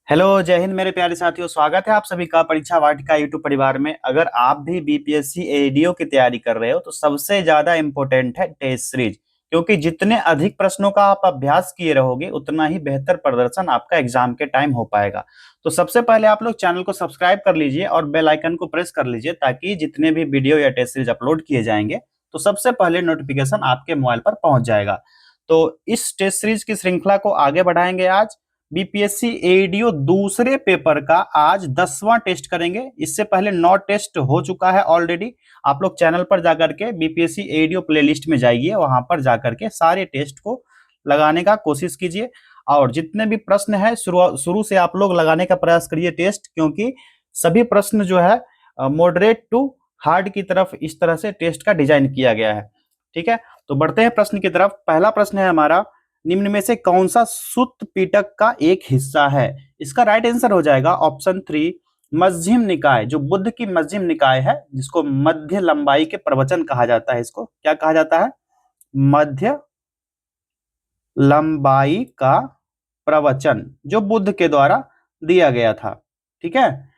Hello, जय हिंद मेरे प्यारे साथियों। स्वागत है आप सभी का परीक्षा वाटिका यूट्यूब परिवार में। अगर आप भी बीपीएससी एडीओ की तैयारी कर रहे हो तो सबसे ज्यादा इंपॉर्टेंट है टेस्ट सीरीज, क्योंकि जितने अधिक प्रश्नों का आप अभ्यास किए रहोगे उतना ही बेहतर प्रदर्शन आपका एग्जाम के टाइम हो पाएगा। तो सबसे पहले आप लोग चैनल को सब्सक्राइब कर लीजिए और बेल आइकन को प्रेस कर लीजिए, ताकि जितने भी वीडियो या टेस्ट सीरीज अपलोड किए जाएंगे तो सबसे पहले नोटिफिकेशन आपके मोबाइल पर पहुंच जाएगा। तो इस टेस्ट सीरीज की श्रृंखला को आगे बढ़ाएंगे। आज बीपीएससी एडीओ दूसरे पेपर का आज 10वां टेस्ट करेंगे। इससे पहले 9 टेस्ट हो चुका है ऑलरेडी। आप लोग चैनल पर जाकर के बीपीएससी एडीओ प्लेलिस्ट में जाइए, वहां पर जाकर के सारे टेस्ट को लगाने का कोशिश कीजिए। और जितने भी प्रश्न है शुरू से आप लोग लगाने का प्रयास करिए टेस्ट, क्योंकि सभी प्रश्न जो है मॉडरेट टू हार्ड की तरफ इस तरह से टेस्ट का डिजाइन किया गया है। ठीक है, तो बढ़ते हैं प्रश्न की तरफ। पहला प्रश्न है हमारा, निम्न में से कौन सा सुत्त पिटक का एक हिस्सा है? इसका राइट आंसर हो जाएगा ऑप्शन 3, मध्यम निकाय। जो बुद्ध की मध्यम निकाय है, जिसको मध्य लंबाई के प्रवचन कहा जाता है, इसको क्या कहा जाता है? मध्य लंबाई का प्रवचन, जो बुद्ध के द्वारा दिया गया था। ठीक है,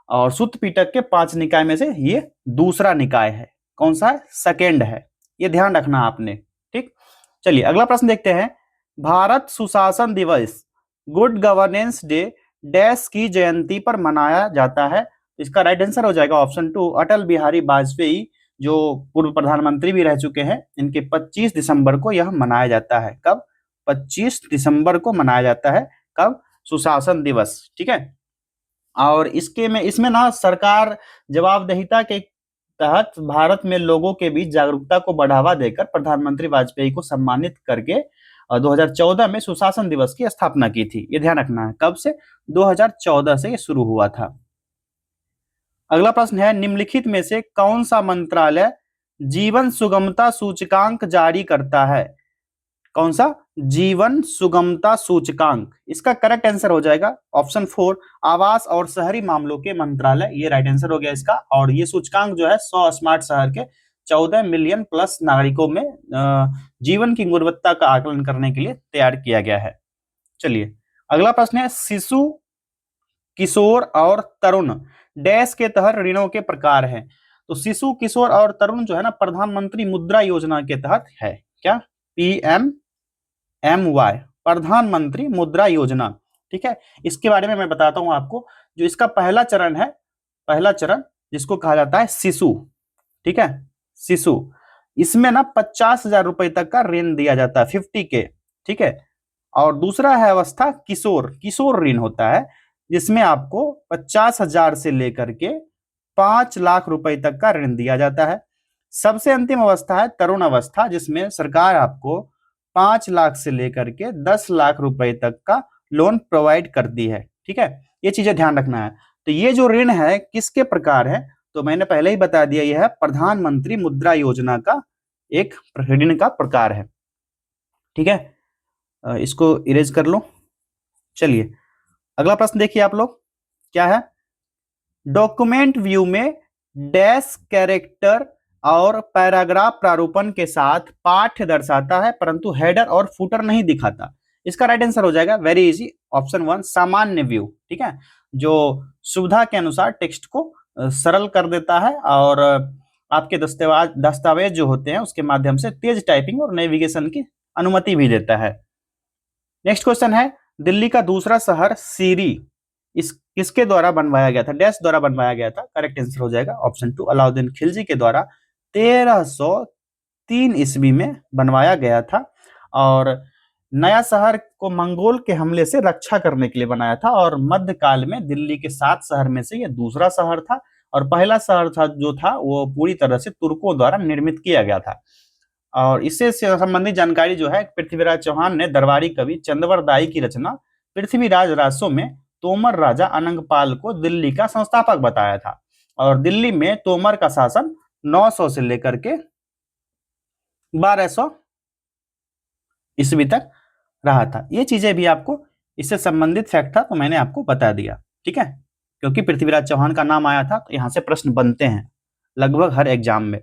और सुत्त पिटक के 5 निकाय में से ये दूसरा निकाय है। कौन सा है? सेकेंड है। ये ध्यान रखना आपने। ठीक, चलिए अगला प्रश्न देखते हैं। भारत सुशासन दिवस, गुड गवर्नेंस डे, डैश की जयंती पर मनाया जाता है। इसका राइट आंसर हो जाएगा ऑप्शन 2, अटल बिहारी वाजपेयी, जो पूर्व प्रधानमंत्री भी रह चुके हैं। इनके 25 दिसंबर को यह मनाया जाता है। कब? 25 दिसंबर को मनाया जाता है। कब? सुशासन दिवस। ठीक है, और इसमें ना सरकार जवाबदेहिता के तहत भारत में लोगों के बीच जागरूकता को बढ़ावा देकर प्रधानमंत्री वाजपेयी को सम्मानित करके 2014 में सुशासन दिवस की स्थापना की थी। ये ध्यान रखना है। कब से? 2014 से ये शुरू हुआ था। अगला प्रश्न है, निम्नलिखित में से कौन सा मंत्रालय जीवन सुगमता सूचकांक जारी करता है? कौन सा? जीवन सुगमता सूचकांक। इसका करेक्ट आंसर हो जाएगा ऑप्शन 4, आवास और शहरी मामलों के मंत्रालय। ये राइट आंसर हो गया इसका। और ये सूचकांक जो है 100 स्मार्ट शहर के 14 मिलियन प्लस नागरिकों में जीवन की गुणवत्ता का आकलन करने के लिए तैयार किया गया है। चलिए अगला प्रश्न है, शिशु, किशोर और तरुण डैश के तहत ऋणों के प्रकार हैं। तो शिशु, किशोर और तरुण जो है ना, प्रधानमंत्री मुद्रा योजना के तहत है। क्या? PMMY, प्रधानमंत्री मुद्रा योजना। ठीक है, इसके बारे में मैं बताता हूं आपको। जो इसका पहला चरण है, पहला चरण जिसको कहा जाता है शिशु। ठीक है, शिशु, इसमें ना 50,000 रुपए तक का ऋण दिया जाता है, 50K। ठीक है, और दूसरा है अवस्था किशोर, किशोर ऋण होता है, जिसमें आपको 50,000 से लेकर के 5 लाख रुपए तक का ऋण दिया जाता है। सबसे अंतिम अवस्था है तरुण अवस्था, जिसमें सरकार आपको 5 लाख से लेकर के 10 लाख रुपए तक का लोन प्रोवाइड करती है। ठीक है, ये चीजें ध्यान रखना है। तो ये जो ऋण है किसके प्रकार है? तो मैंने पहले ही बता दिया, यह है प्रधानमंत्री मुद्रा योजना का एक ऋण का प्रकार है। ठीक है, इसको इरेज कर लो। चलिए अगला प्रश्न देखिए आप लोग, क्या है? डॉक्यूमेंट व्यू में डैश कैरेक्टर और पैराग्राफ प्रारूपण के साथ पाठ्य दर्शाता है, परंतु हेडर और फुटर नहीं दिखाता। इसका राइट आंसर हो जाएगा वेरी इजी, ऑप्शन 1, सामान्य व्यू। ठीक है, जो सुविधा के अनुसार टेक्स्ट को सरल कर देता है और आपके दस्तावेज जो होते हैं उसके माध्यम से तेज टाइपिंग और नेविगेशन की अनुमति भी देता है। नेक्स्ट क्वेश्चन है, दिल्ली का दूसरा शहर सीरी इस किसके द्वारा बनवाया गया था? डैश द्वारा बनवाया गया था। करेक्ट आंसर हो जाएगा ऑप्शन 2, अलाउद्दीन खिलजी के द्वारा 1303 ईस्वी में बनवाया गया था। और नया शहर को मंगोल के हमले से रक्षा करने के लिए बनाया था। और मध्यकाल में दिल्ली के 7 शहर में से यह दूसरा शहर था, और पहला शहर था जो था वो पूरी तरह से तुर्कों द्वारा निर्मित किया गया था। और इससे संबंधित जानकारी जो है पृथ्वीराज चौहान ने दरबारी कवि चंद्रवरदाई की रचना पृथ्वीराज रासो में तोमर राजा अनंगपाल को दिल्ली का संस्थापक बताया था। और दिल्ली में तोमर का शासन 900 से लेकर के 1200 ईस्वी तक रहा था। ये चीजें भी आपको इससे संबंधित फैक्ट था, तो मैंने आपको बता दिया। ठीक है, क्योंकि पृथ्वीराज चौहान का नाम आया था तो यहां से प्रश्न बनते हैं लगभग हर एग्जाम में।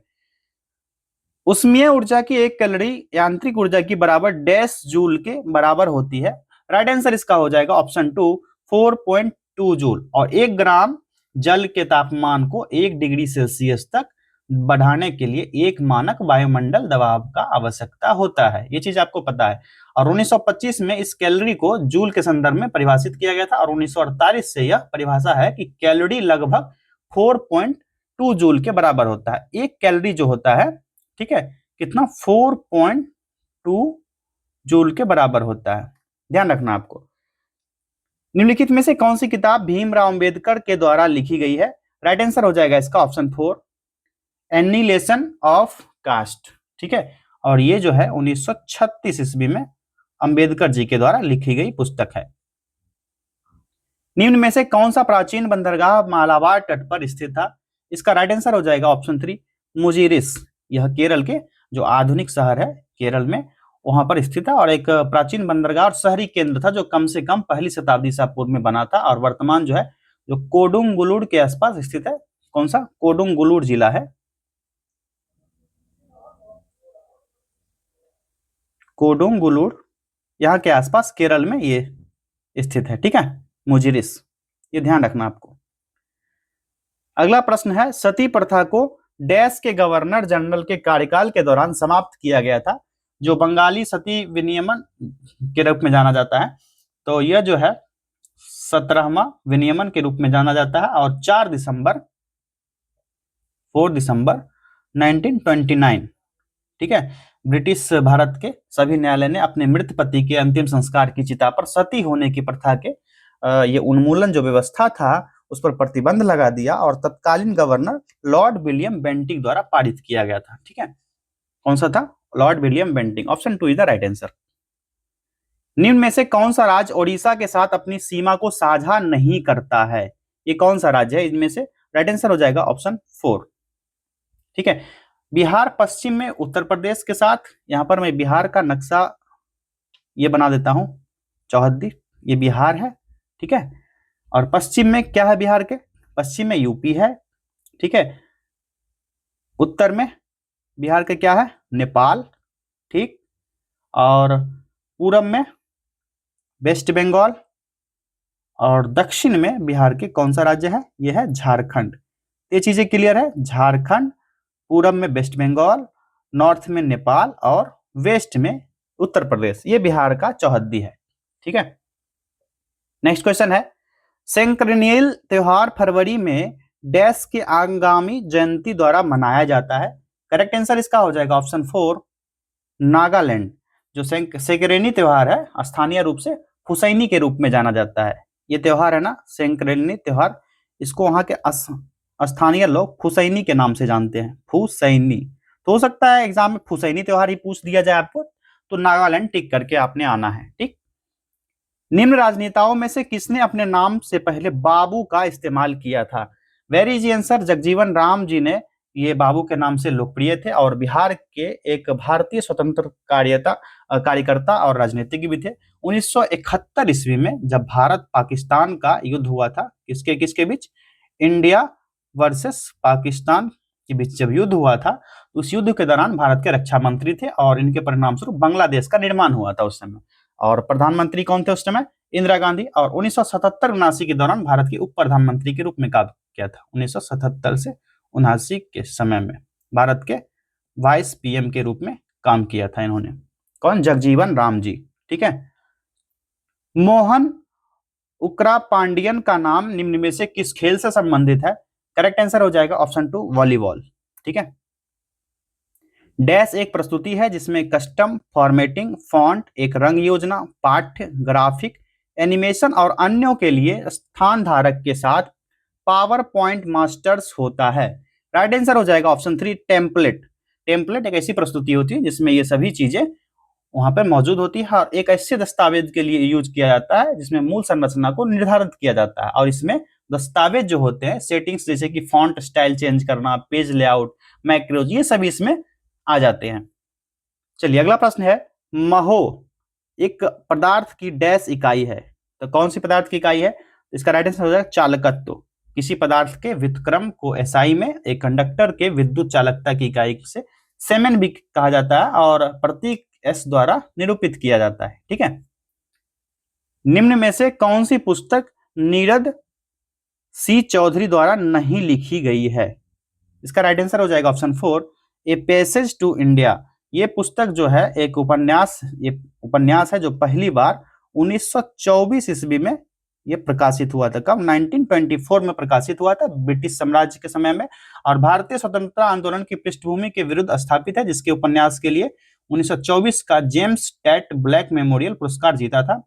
उष्मीय ऊर्जा की 1 कैलोरी यांत्रिक ऊर्जा की बराबर डैश जूल के बराबर होती है। राइट आंसर इसका हो जाएगा ऑप्शन 2, 4.2 जूल, और 1 ग्राम जल के तापमान को 1 डिग्री सेल्सियस तक बढ़ाने के लिए 1 मानक वायुमंडल दबाव का आवश्यकता होता है। ये चीज आपको पता है। और 1925 में इस कैलोरी को जूल के संदर्भ में परिभाषित किया गया था, और 1948 से यह परिभाषा है कि कैलोरी लगभग 4.2 जूल के बराबर होता है। एक कैलोरी जो होता है, ठीक है, कितना, 4.2 जूल के बराबर होता है, ध्यान रखना आपको। निम्नलिखित में से कौन सी किताब भीमराव अंबेडकर के द्वारा लिखी गई है? राइट आंसर हो जाएगा इसका ऑप्शन 4, एनिहिलेशन ऑफ कास्ट, ठीक है। और ये जो है 1936 ईस्वी में अंबेडकर जी के द्वारा लिखी गई पुस्तक है। निम्न में से कौन सा प्राचीन बंदरगाह मालाबार तट पर स्थित था? इसका राइट आंसर हो जाएगा ऑप्शन 3, मुजीरिस। यह केरल के जो आधुनिक शहर है केरल में, वहां पर स्थित है, और एक प्राचीन बंदरगाह और शहरी केंद्र था जो कम से कम पहली शताब्दी से पूर्व में बना था, और वर्तमान जो है जो कोडुंगलुर के आसपास स्थित है। कौन सा? कोडुंगलुर जिला है, कोडुंगलुर, यहाँ के आसपास केरल में ये स्थित है, ठीक है, मुजिरिस, ये ध्यान रखना आपको। अगला प्रश्न है, सती प्रथा को डैश के गवर्नर जनरल के कार्यकाल के दौरान समाप्त किया गया था, जो बंगाली सती विनियमन के रूप में जाना जाता है। तो यह जो है 17वां विनियमन के रूप में जाना जाता है, और 4 दिसंबर 1929, ठीक है, ब्रिटिश भारत के सभी न्यायालय ने अपने मृत पति के अंतिम संस्कार की चिता पर सती होने की प्रथा के ये उन्मूलन जो व्यवस्था था उस पर प्रतिबंध लगा दिया, और तत्कालीन गवर्नर लॉर्ड विलियम बेंटिंक द्वारा पारित किया गया था, ठीक है। कौन सा था? Lord William Bentinck. Option 2 is the right answer. निम्न में से कौन सा राज्य ओडिशा के साथ अपनी सीमा को साझा नहीं करता है? ये कौन सा राज्य है इनमें से? राइट आंसर हो जाएगा ऑप्शन 4, ठीक है। बिहार पश्चिम में उत्तर प्रदेश के साथ, यहां पर मैं बिहार का नक्शा ये बना देता हूं, चौहद्दी, ये बिहार है, ठीक है। और पश्चिम में क्या है बिहार के? पश्चिम में यूपी है, ठीक है। उत्तर में बिहार के क्या है? नेपाल, ठीक। और पूरब में वेस्ट बंगाल, और दक्षिण में बिहार के कौन सा राज्य है? यह है झारखंड। ये चीजें क्लियर है, झारखंड, पूरब में वेस्ट बंगाल, नॉर्थ में नेपाल, और वेस्ट में उत्तर प्रदेश, ये बिहार का चौहद्दी है, ठीक है। नेक्स्ट क्वेश्चन है, सेंक्रेनियल त्योहार फरवरी में डैश के आगामी जयंती द्वारा मनाया जाता है? करेक्ट आंसर इसका हो जाएगा ऑप्शन 4, नागालैंड। जो सेंक्रेनी त्योहार है स्थानीय रूप से फुसैनी के रूप में जाना जाता है। ये त्योहार है ना, सेंक्रेनी त्योहार, इसको वहां के स्थानीय लोग फुसैनी के नाम से जानते हैं, फुसैनी। तो हो सकता है एग्जाम में फुसैनी त्योहार ही पूछ दिया जाए आपको, तो नागालैंड टिक करके आपने आना है, ठीक। निम्न राजनेताओं में से किसने अपने नाम से पहले बाबू का इस्तेमाल किया था? Very easy answer, Jagjivan Ram ji ने ये बाबू के नाम से लोकप्रिय थे, और बिहार के एक भारतीय स्वतंत्र कार्यकर्ता और राजनीतिज्ञ भी थे। 1971 ईस्वी में जब भारत पाकिस्तान का युद्ध हुआ था, किसके किसके बीच? इंडिया वर्सेस पाकिस्तान के बीच जब युद्ध हुआ था, उस युद्ध के दौरान भारत के रक्षा मंत्री थे, और इनके परिणाम स्वरूप बांग्लादेश का निर्माण हुआ था उस समय। और प्रधानमंत्री कौन थे उस समय? इंदिरा गांधी। और 1977-79 के दौरान भारत के उप प्रधानमंत्री के रूप में काम किया था। 1977 से 79 के समय में भारत के वाइस पीएम के रूप में काम किया था इन्होंने। कौन? जगजीवन राम जी, ठीक है। मोहन उकरा पांडियन का नाम निम्न में से किस खेल से संबंधित है? करेक्ट आंसर हो जाएगा ऑप्शन 2, वॉलीबॉल, ठीक है। डैश एक प्रस्तुति है जिसमें कस्टम, फॉर्मेटिंग, फॉन्ट, एक रंग योजना, पाठ्य, ग्राफिक, एनिमेशन और अन्यों के लिए स्थान धारक के साथ पावर पॉइंट मास्टर्स होता है। राइट आंसर हो जाएगा ऑप्शन 3, टेम्पलेट। टेम्पलेट एक ऐसी प्रस्तुति होती है जिसमें ये सभी चीजें वहां पर मौजूद होती है, और एक ऐसे दस्तावेज के लिए यूज किया जाता है जिसमें मूल संरचना को निर्धारित किया जाता है, और इसमें दस्तावेज जो होते हैं, सेटिंग्स जैसे कि फॉन्ट स्टाइल चेंज करना, पेज लेआउट, मैक्रोज, ये सभी इसमें आ जाते हैं। चलिए अगला प्रश्न है, महो एक पदार्थ की डैश इकाई है, तो कौन सी पदार्थ की इकाई है? इसका राइट आंसर हो जाएगा चालकत्व। किसी पदार्थ के व्युत्क्रम को एसआई में एक कंडक्टर के विद्युत चालकता की इकाई से सेमेन भी कहा जाता है, और प्रतीक एस द्वारा निरूपित किया जाता है, ठीक है। निम्न में से कौन सी पुस्तक नीरद सी चौधरी द्वारा नहीं लिखी गई है? इसका राइट आंसर हो जाएगा option 4, a passage to India. ये पुस्तक जो है एक उपन्यास है जो पहली बार 1924 ईस्वी में ये प्रकाशित हुआ था। कब? 1924 में प्रकाशित हुआ था, ब्रिटिश साम्राज्य के समय में, और भारतीय स्वतंत्रता आंदोलन की पृष्ठभूमि के विरुद्ध स्थापित है, जिसके उपन्यास के लिए 1924 का जेम्स टैट ब्लैक मेमोरियल पुरस्कार जीता था।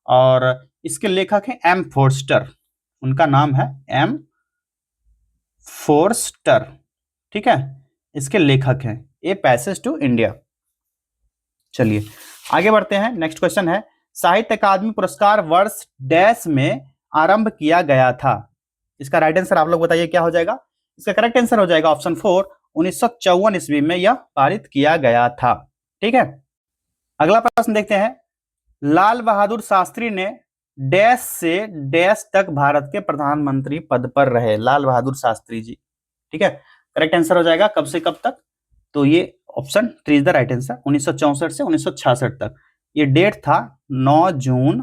और इसके लेखक हैं एम फोर्स्टर, उनका नाम है एम फोर्स्टर, ठीक है, इसके लेखक हैं। A passage to India. चलिए आगे बढ़ते हैं। नेक्स्ट क्वेश्चन है, साहित्य अकादमी पुरस्कार वर्ष डैश में आरंभ किया गया था? इसका राइट आंसर आप लोग बताइए क्या हो जाएगा? इसका करेक्ट आंसर हो जाएगा ऑप्शन 4, 1954 ईस्वी में यह पारित किया गया था। ठीक है, अगला प्रश्न देखते हैं। लाल बहादुर शास्त्री ने डैश से डैश तक भारत के प्रधानमंत्री पद पर रहे? लाल बहादुर शास्त्री जी, ठीक है, करेक्ट आंसर हो जाएगा कब से कब तक? तो ये option 3 is the right answer, 1964 से 1966 तक। ये डेट था 9 जून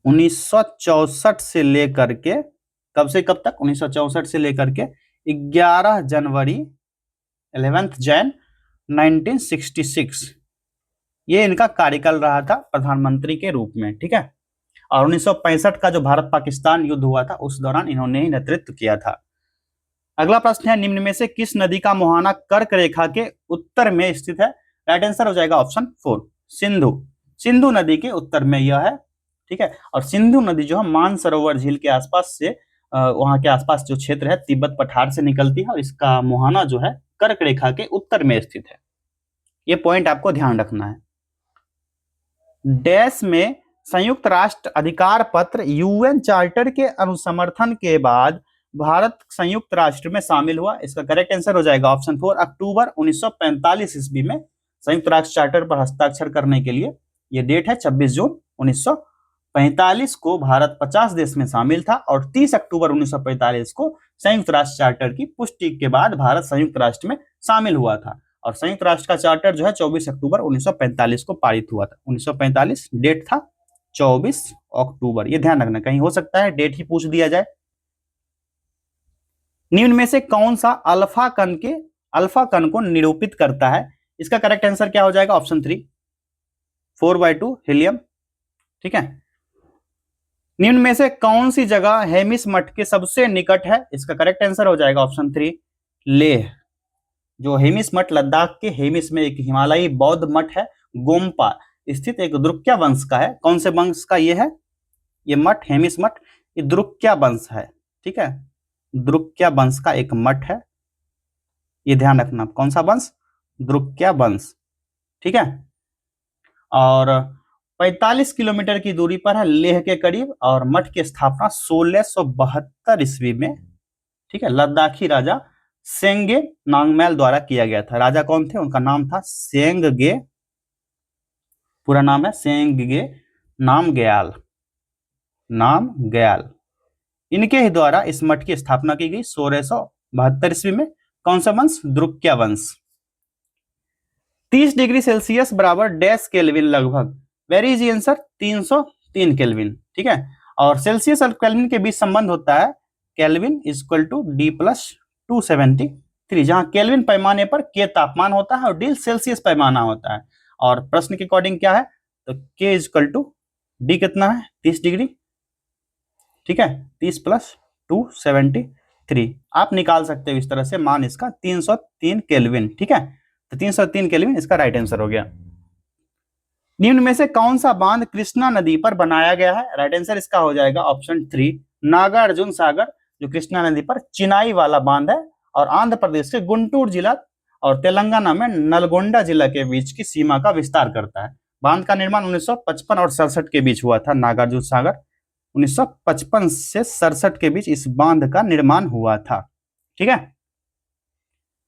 1964 से लेकर के कब से कब तक? 1964 से लेकर के 11 जनवरी 11th जैन 1966 ये इनका कार्यकाल रहा था प्रधानमंत्री के रूप में। ठीक है, और 1965 का जो भारत पाकिस्तान युद्ध हुआ था उस दौरान इन्होंने ही नेतृत्व किया था। अगला प्रश्न है, निम्न में से किस नदी का मुहाना कर्क रेखा के उत्तर में स्थित है? राइट आंसर हो जाएगा ऑप्शन 4, सिंधु। सिंधु नदी के उत्तर में यह है। ठीक है, और सिंधु नदी जो है मानसरोवर झील के आसपास से वहां के आसपास जो क्षेत्र है तिब्बत पठार से निकलती है, और इसका मुहाना जो है कर्क रेखा के उत्तर में स्थित है। ये पॉइंट आपको ध्यान रखना है। डैश में संयुक्त राष्ट्र अधिकार पत्र यूएन चार्टर के अनुसमर्थन के बाद भारत संयुक्त राष्ट्र में शामिल हुआ? इसका करेक्ट आंसर हो जाएगा ऑप्शन 4, अक्टूबर 1945 ईस्वी में संयुक्त राष्ट्र चार्टर पर हस्ताक्षर करने के लिए यह डेट है 26 जून 1945 को भारत 50 देश में शामिल था, और 30 अक्टूबर 1945 को संयुक्त राष्ट्र चार्टर की पुष्टि के बाद भारत संयुक्त राष्ट्र में शामिल हुआ था, और संयुक्त राष्ट्र का चार्टर जो है 24 अक्टूबर 1945 को पारित हुआ था। 1945 डेट था 24 अक्टूबर, ये ध्यान रखना, कहीं हो सकता है डेट ही पूछ दिया जाए। निम्न में से कौन सा अल्फा कण को निरूपित करता है? इसका करेक्ट आंसर क्या हो जाएगा? Option 3, 4/2 helium. ठीक है, निम्न में से कौन सी जगह हेमिस मठ के सबसे निकट है? इसका करेक्ट आंसर हो जाएगा ऑप्शन 3, लेह। जो हेमिस मठ लद्दाख के हेमिस में एक हिमालयी बौद्ध मठ है, गोम्पा स्थित एक द्रुक्या वंश का है। कौन से वंश का ये है? ये मठ हेमिस मठ ये द्रुक्या वंश है। ठीक है, द्रुक्या वंश का एक मठ है, ये ध्यान रखना। कौन सा वंश? द्रुक्या वंश। ठीक है, और 45 किलोमीटर की दूरी पर है लेह के करीब, और मठ की स्थापना 1672 ईस्वी में, ठीक है, लद्दाखी राजा सेंगे नामग्याल द्वारा किया गया था। राजा कौन थे? उनका नाम था सेंगे, पूरा नाम है सेंगे नामग्याल। इनके ही द्वारा इस मठ की स्थापना की गई 1672 ईस्वी में। कौन सा वंश? द्रुक्या वंश। 30 डिग्री सेल्सियस बराबर डैश केल्विन लगभग? Very easy answer, 303 kelvin. ठीक है, और सेल्सियस और केल्विन के बीच संबंध होता है kelvin equal to D plus 273, जहां केल्विन पैमाने पर के तापमान होता है और डी सेल्सियस पैमाना होता है। और प्रश्न के अकॉर्डिंग क्या है? तो के इक्वल टू डी कितना है? 30 डिग्री। ठीक है, 30 प्लस 273 आप निकाल सकते हो इस तरह से मान इसका 303 केल्विन। ठीक है, तो 303 केल्विन इसका राइट आंसर हो गया। निम्न में से कौन सा बांध कृष्णा नदी पर बनाया गया है? राइट आंसर इसका हो जाएगा ऑप्शन 3, नागार्जुन सागर, जो कृष्णा नदी पर चिनाई वाला बांध है, और आंध्र प्रदेश के गुंटूर जिला और तेलंगाना में नलगोंडा जिला के बीच की सीमा का विस्तार करता है। बांध का निर्माण 1955 और 67 के बीच हुआ था। नागार्जुन सागर 1955 से 67 के बीच इस बांध का निर्माण हुआ था। ठीक है,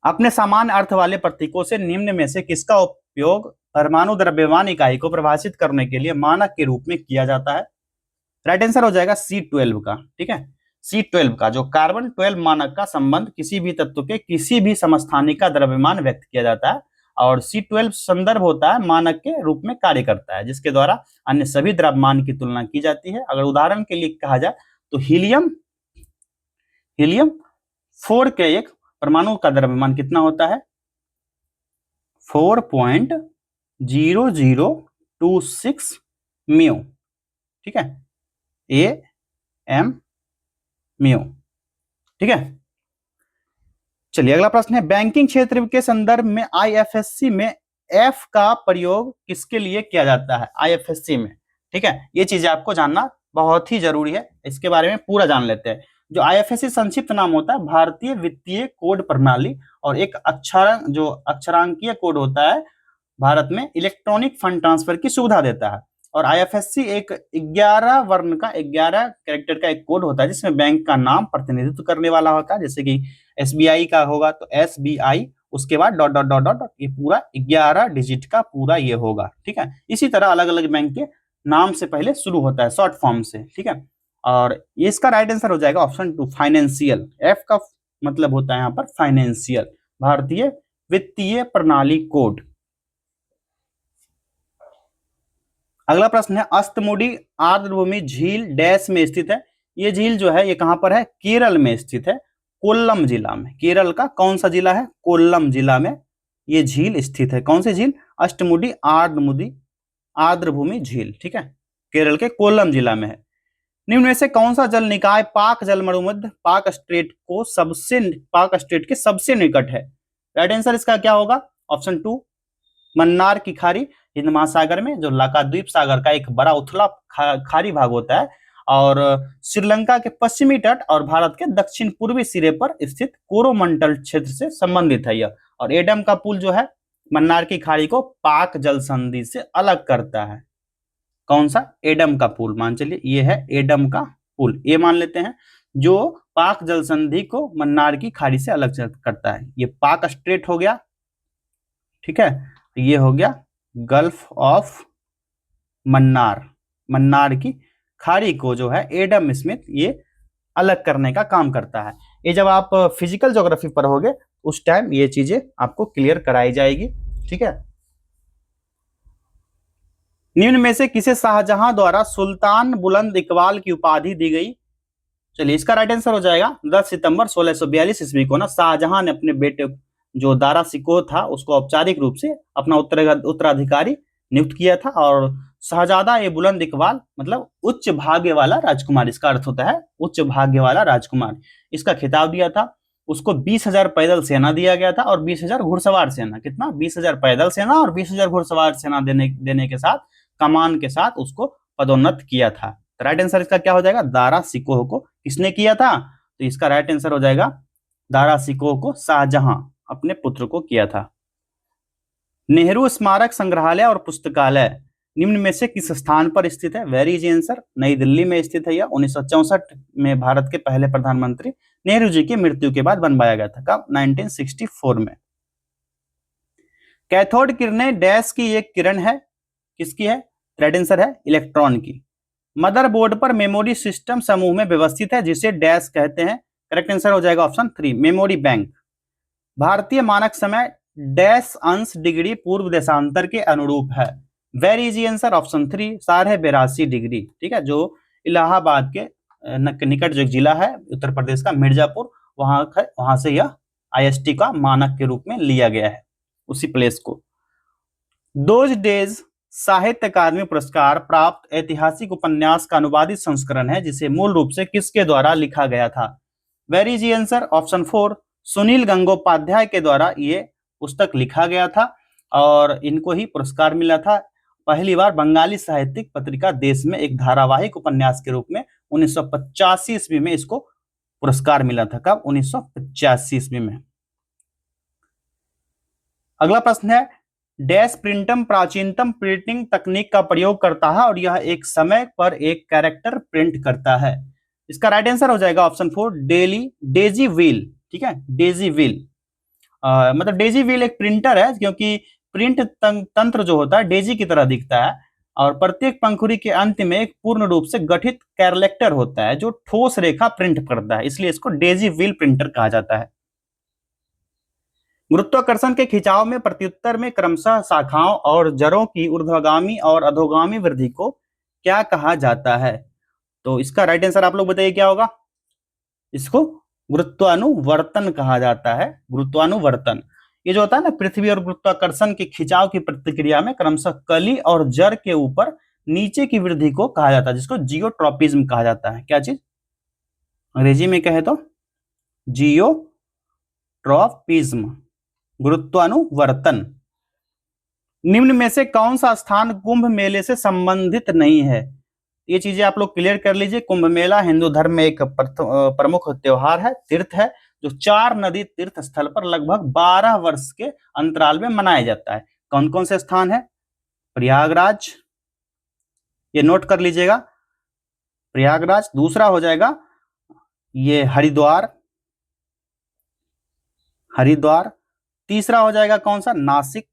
अपने सामान्य अर्थ वाले प्रतीकों से निम्न में से किसका उपयोग परमाणु द्रव्यमान इकाई को परिभाषित करने के लिए मानक के रूप में किया जाता है? राइट आंसर हो जाएगा C12 का। ठीक है, C12 का जो कार्बन 12 मानक का संबंध किसी भी तत्व के किसी भी समस्थानिक का द्रव्यमान व्यक्त किया जाता है, और C12 संदर्भ होता है, मानक के रूप में कार्य करता है, जिसके द्वारा अन्य सभी द्रव्यमान की तुलना की जाती है। अगर उदाहरण के लिए कहा जाए तो हीलियम 4 के एक परमाणु का द्रव्यमान कितना होता है? 4.0026 म्यू, ठीक है, AM म्यू, ठीक है। चलिए अगला प्रश्न है, बैंकिंग क्षेत्र के संदर्भ में IFSC में F का प्रयोग किसके लिए किया जाता है? IFSC में, ठीक है, ये चीजें आपको जानना बहुत ही जरूरी है, इसके बारे में पूरा जान लेते हैं। जो IFSC संक्षिप्त नाम होता है भारतीय वित्तीय कोड प्रणाली, और एक अक्षरांकीय कोड होता है भारत में इलेक्ट्रॉनिक फंड ट्रांसफर की सुविधा देता है। और IFSC एक 11 वर्ण का 11 कैरेक्टर का एक कोड होता है, जिसमें बैंक का नाम प्रतिनिधित्व करने वाला होता है। जैसे कि SBI का होगा तो SBI, उसके बाद डॉट डॉट डॉट डॉट, ये पूरा 11 डिजिट का पूरा ये होगा, ठीक है। इसी तरह अलग अलग बैंक के नाम से पहले शुरू होता है शॉर्ट फॉर्म से, ठीक है। और इसका राइट आंसर हो जाएगा ऑप्शन 2 फाइनेंशियल। F का मतलब होता है यहाँ पर फाइनेंशियल, भारतीय वित्तीय प्रणाली कोड। अगला प्रश्न है, अस्तमुडी आर्द्रभूमि झील डैश में स्थित है? ये झील जो है ये कहां पर है? केरल में स्थित है, कोल्लम जिला में। केरल का कौन सा जिला है? कोल्लम जिला में ये झील स्थित है। कौन सी झील? अष्टमुडी आर्द्रभूमि झील, ठीक है, केरल के कोल्लम जिला में है। निम्न में से कौन सा जल निकाय पाक जलमरुमध्य पाक स्ट्रेट के सबसे निकट है? राइट आंसर इसका क्या होगा? ऑप्शन 2 मन्नार की खाड़ी, हिंद महासागर में, जो लाक्षाद्वीप सागर का एक बड़ा उथला खाड़ी भाग होता है, और श्रीलंका के पश्चिमी तट और भारत के दक्षिण पूर्वी सिरे पर स्थित कोरोमंडल क्षेत्र से संबंधित है यह। और एडम का पुल जो है मन्नार की खाड़ी को पाक जल संधि से अलग करता है। कौन सा? एडम का पुल, मान चलिए ये है एडम का पुल, ये मान लेते हैं, जो पाक जल संधि को मन्नार की खाड़ी से अलग करता है। ये पाक स्ट्रेट हो गया, ठीक है, ये हो गया गल्फ ऑफ मन्नार की खाड़ी को जो है एडम स्मिथ ये अलग करने का काम करता है। ये जब आप फिजिकल ज्योग्राफी पढ़ोगे उस टाइम ये चीजें आपको क्लियर कराई जाएगी, ठीक है। निम्न में से किसे शाहजहां द्वारा सुल्तान बुलंद इकबाल की उपाधि दी गई? चलिए इसका राइट आंसर हो जाएगा 10 सितंबर 1642 ईस्वी को ना शाहजहां ने अपने बेटे जो दारा सिकोह था उसको औपचारिक रूप से अपना उत्तराधिकारी नियुक्त किया था। और शहजादा ए बुलंद इकबाल मतलब उच्च भाग्य वाला राजकुमार, इसका अर्थ होता है उच्च भाग्य वाला राजकुमार, इसका खिताब दिया था। उसको 20,000 पैदल सेना दिया गया था और 20,000 घुड़सवार सेना। कितना? 20,000 पैदल सेना और 20,000 घुड़सवार सेना देने के साथ, कमान के साथ उसको पदोन्नत किया था। तो राइट आंसर इसका क्या हो जाएगा? दारा सिकोह को किसने किया था? तो इसका राइट आंसर हो जाएगा दारा सिकोह को शाहजहां अपने पुत्र को किया था। नेहरू स्मारक संग्रहालय और पुस्तकालय निम्न में से किस स्थान पर स्थित है? वेरी इजी आंसर, नई दिल्ली में स्थित है। यह 1964 में भारत के पहले प्रधानमंत्री नेहरू जी की मृत्यु के बाद बनवाया गया था। कब? 1964 में। कैथोड किरणें डैश की एक किरण है, किसकी है? राइट आंसर है इलेक्ट्रॉन की। मदरबोर्ड पर मेमोरी सिस्टम समूह में व्यवस्थित है जिसे डैश कहते हैं। करेक्ट आंसर हो जाएगा ऑप्शन 3 मेमोरी बैंक। भारतीय मानक समय डैश अंश डिग्री पूर्व देशांतर के अनुरूप है। Very easy answer option 3 82 degree, ठीक है, जो इलाहाबाद के निकट जो एक जिला है उत्तर प्रदेश का मिर्जापुर, वहां से यह IST का मानक के रूप में लिया गया है, उसी प्लेस को। दोज डेज साहित्य अकादमी पुरस्कार प्राप्त ऐतिहासिक उपन्यास का अनुवादित संस्करण है जिसे मूल रूप से किसके द्वारा लिखा गया था? Very easy answer option 4 Sunil Gangopadhyay के द्वारा ये पुस्तक लिखा गया था, और इनको ही पुरस्कार मिला था। पहली बार बंगाली साहित्यिक पत्रिका देश में एक धारावाहिक उपन्यास के रूप में 1985 ईस्वी में इसको पुरस्कार मिला था। कब? 1985 ईस्वी में। अगला प्रश्न है, डैश प्रिंटम प्राचीनतम प्रिंटिंग तकनीक का प्रयोग करता है और यह एक समय पर एक कैरेक्टर प्रिंट करता है। इसका राइट आंसर हो जाएगा ऑप्शन 4 डेजी व्हील, ठीक है, डेजी व्हील। मतलब डेजी व्हील एक प्रिंटर है क्योंकि प्रिंट तंत्र जो होता है डेजी की तरह दिखता है, और प्रत्येक पंखुड़ी के अंत में एक पूर्ण रूप से गठित कैरेक्टर होता है जो ठोस रेखा प्रिंट करता है, इसलिए इसको डेजी व्हील प्रिंटर कहा जाता है। गुरुत्वाकर्षण के खिंचाव में प्रत्युत्तर में क्रमशः शाखाओं और जड़ों की ऊर्ध्वगामी और अधोगामी वृद्धि को क्या कहा जाता है? तो इसका राइट आंसर आप लोग बताइए क्या होगा? इसको गुरुत्वानुवर्तन कहा जाता है। गुरुत्वानुवर्तन ये जो होता है ना, पृथ्वी और गुरुत्वाकर्षण के खिंचाव की प्रतिक्रिया में क्रमशः कली और जड़ के ऊपर नीचे की वृद्धि को कहा जाता है, जिसको जियोट्रॉपिज्म कहा जाता है। क्या चीज? अंग्रेजी में कहे तो जियोट्रॉपिज्म, गुरुत्वानुवर्तन। निम्न में से कौन सा स्थान कुंभ मेले से संबंधित नहीं है? ये चीजें आप लोग क्लियर कर लीजिए। कुंभ मेला हिंदू धर्म में एक प्रमुख त्योहार है, तीर्थ है, जो 4 नदी तीर्थ स्थल पर लगभग 12 वर्ष के अंतराल में मनाया जाता है। कौन कौन से स्थान है? प्रयागराज, ये नोट कर लीजिएगा, प्रयागराज। दूसरा हो जाएगा ये हरिद्वार, हरिद्वार। तीसरा हो जाएगा कौन सा? नासिक,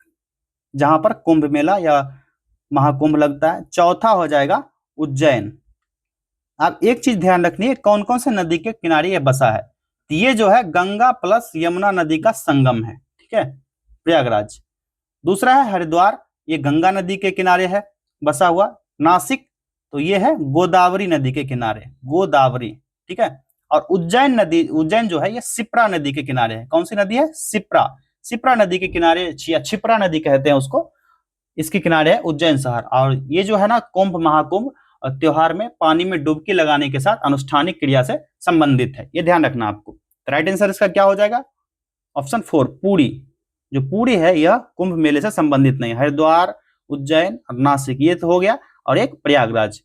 जहां पर कुंभ मेला या महाकुंभ लगता है। चौथा हो जाएगा उज्जैन। आप एक चीज ध्यान रखनी है, कौन कौन से नदी के किनारे ये बसा है? तो ये जो है गंगा प्लस यमुना नदी का संगम है, ठीक है, प्रयागराज। दूसरा है हरिद्वार, ये गंगा नदी के किनारे है बसा हुआ। नासिक तो ये है गोदावरी नदी के किनारे, गोदावरी, ठीक है। और उज्जैन नदी, उज्जैन जो है ये शिप्रा नदी के किनारे है। कौन सी नदी है? शिप्रा, शिप्रा नदी के किनारे, क्षिप्रा नदी कहते हैं उसको, इसके किनारे है उज्जैन शहर। और ये जो है ना कुंभ महाकुंभ त्योहार में पानी में डुबकी लगाने के साथ अनुष्ठानिक क्रिया से संबंधित है, ये ध्यान रखना आपको। राइट आंसर इसका क्या हो जाएगा? ऑप्शन 4 पुरी। जो पुरी है यह कुंभ मेले से संबंधित नहीं। हरिद्वार, उज्जैन और नासिक ये तो हो गया, और एक प्रयागराज।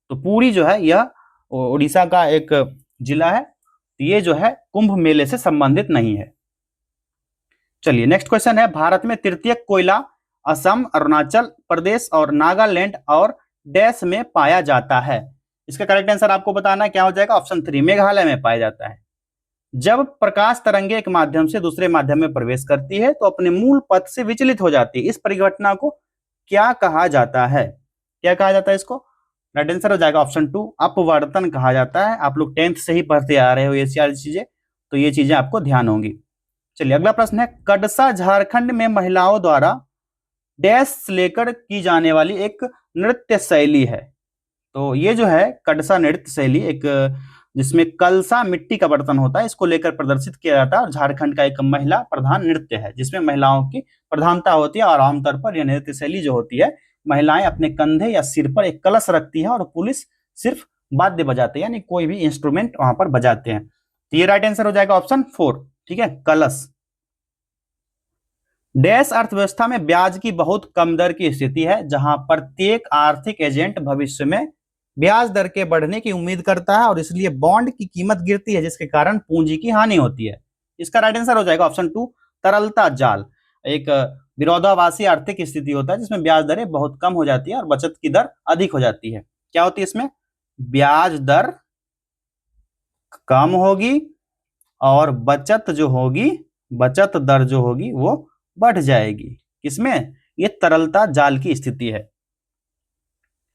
तो पुरी जो है यह उड़ीसा का एक जिला है, ये जो है कुंभ मेले से संबंधित नहीं है। चलिए नेक्स्ट क्वेश्चन है, भारत में तृतीयक कोयला असम, अरुणाचल प्रदेश और नागालैंड और डैश में पाया जाता है। इसका करेक्ट आंसर आपको बताना है, क्या हो जाएगा? ऑप्शन 3 मेघालय में पाया जाता है। जब प्रकाश तरंगे एक माध्यम से दूसरे माध्यम में प्रवेश करती है तो अपने मूल पथ से विचलित हो जाती है। इस परिघटना को क्या कहा जाता है? क्या कहा जाता है इसको? राइट आंसर हो जाएगा ऑप्शन 2 अपवर्तन कहा जाता है। आप लोग 10th से ही पढ़ते आ रहे हो ये सारी चीजें, तो ये चीजें आपको ध्यान होंगी। चलिए अगला प्रश्न है, कड़सा झारखंड में महिलाओं द्वारा डैश लेकर की जाने वाली एक नृत्य शैली है। तो ये जो है कड़सा नृत्य शैली, एक जिसमें कलसा मिट्टी का बर्तन होता है, इसको लेकर प्रदर्शित किया जाता है, और झारखंड का एक महिला प्रधान नृत्य है जिसमें महिलाओं की प्रधानता होती है। और आमतौर पर यह नृत्य शैली जो होती है, महिलाएं अपने कंधे या सिर पर एक कलश रखती है और पुरुष सिर्फ वाद्य बजाते हैं, यानी कोई भी इंस्ट्रूमेंट वहां पर बजाते हैं। तो ये राइट आंसर हो जाएगा ऑप्शन 4, ठीक है, कलश। डैश अर्थव्यवस्था में ब्याज की बहुत कम दर की स्थिति है, जहां प्रत्येक आर्थिक एजेंट भविष्य में ब्याज दर के बढ़ने की उम्मीद करता है और इसलिए बॉन्ड की कीमत गिरती है, जिसके कारण पूंजी की हानि होती है। इसका राइट आंसर हो जाएगा ऑप्शन 2 तरलता जाल। एक विरोधाभासी आर्थिक स्थिति होता है जिसमें ब्याज दरें बहुत कम हो जाती है और बचत की दर अधिक हो जाती है। क्या होती है इसमें? ब्याज दर कम होगी और बचत जो होगी, बचत दर जो होगी वो बढ़ जाएगी। किसमें? ये तरलता जाल की स्थिति है।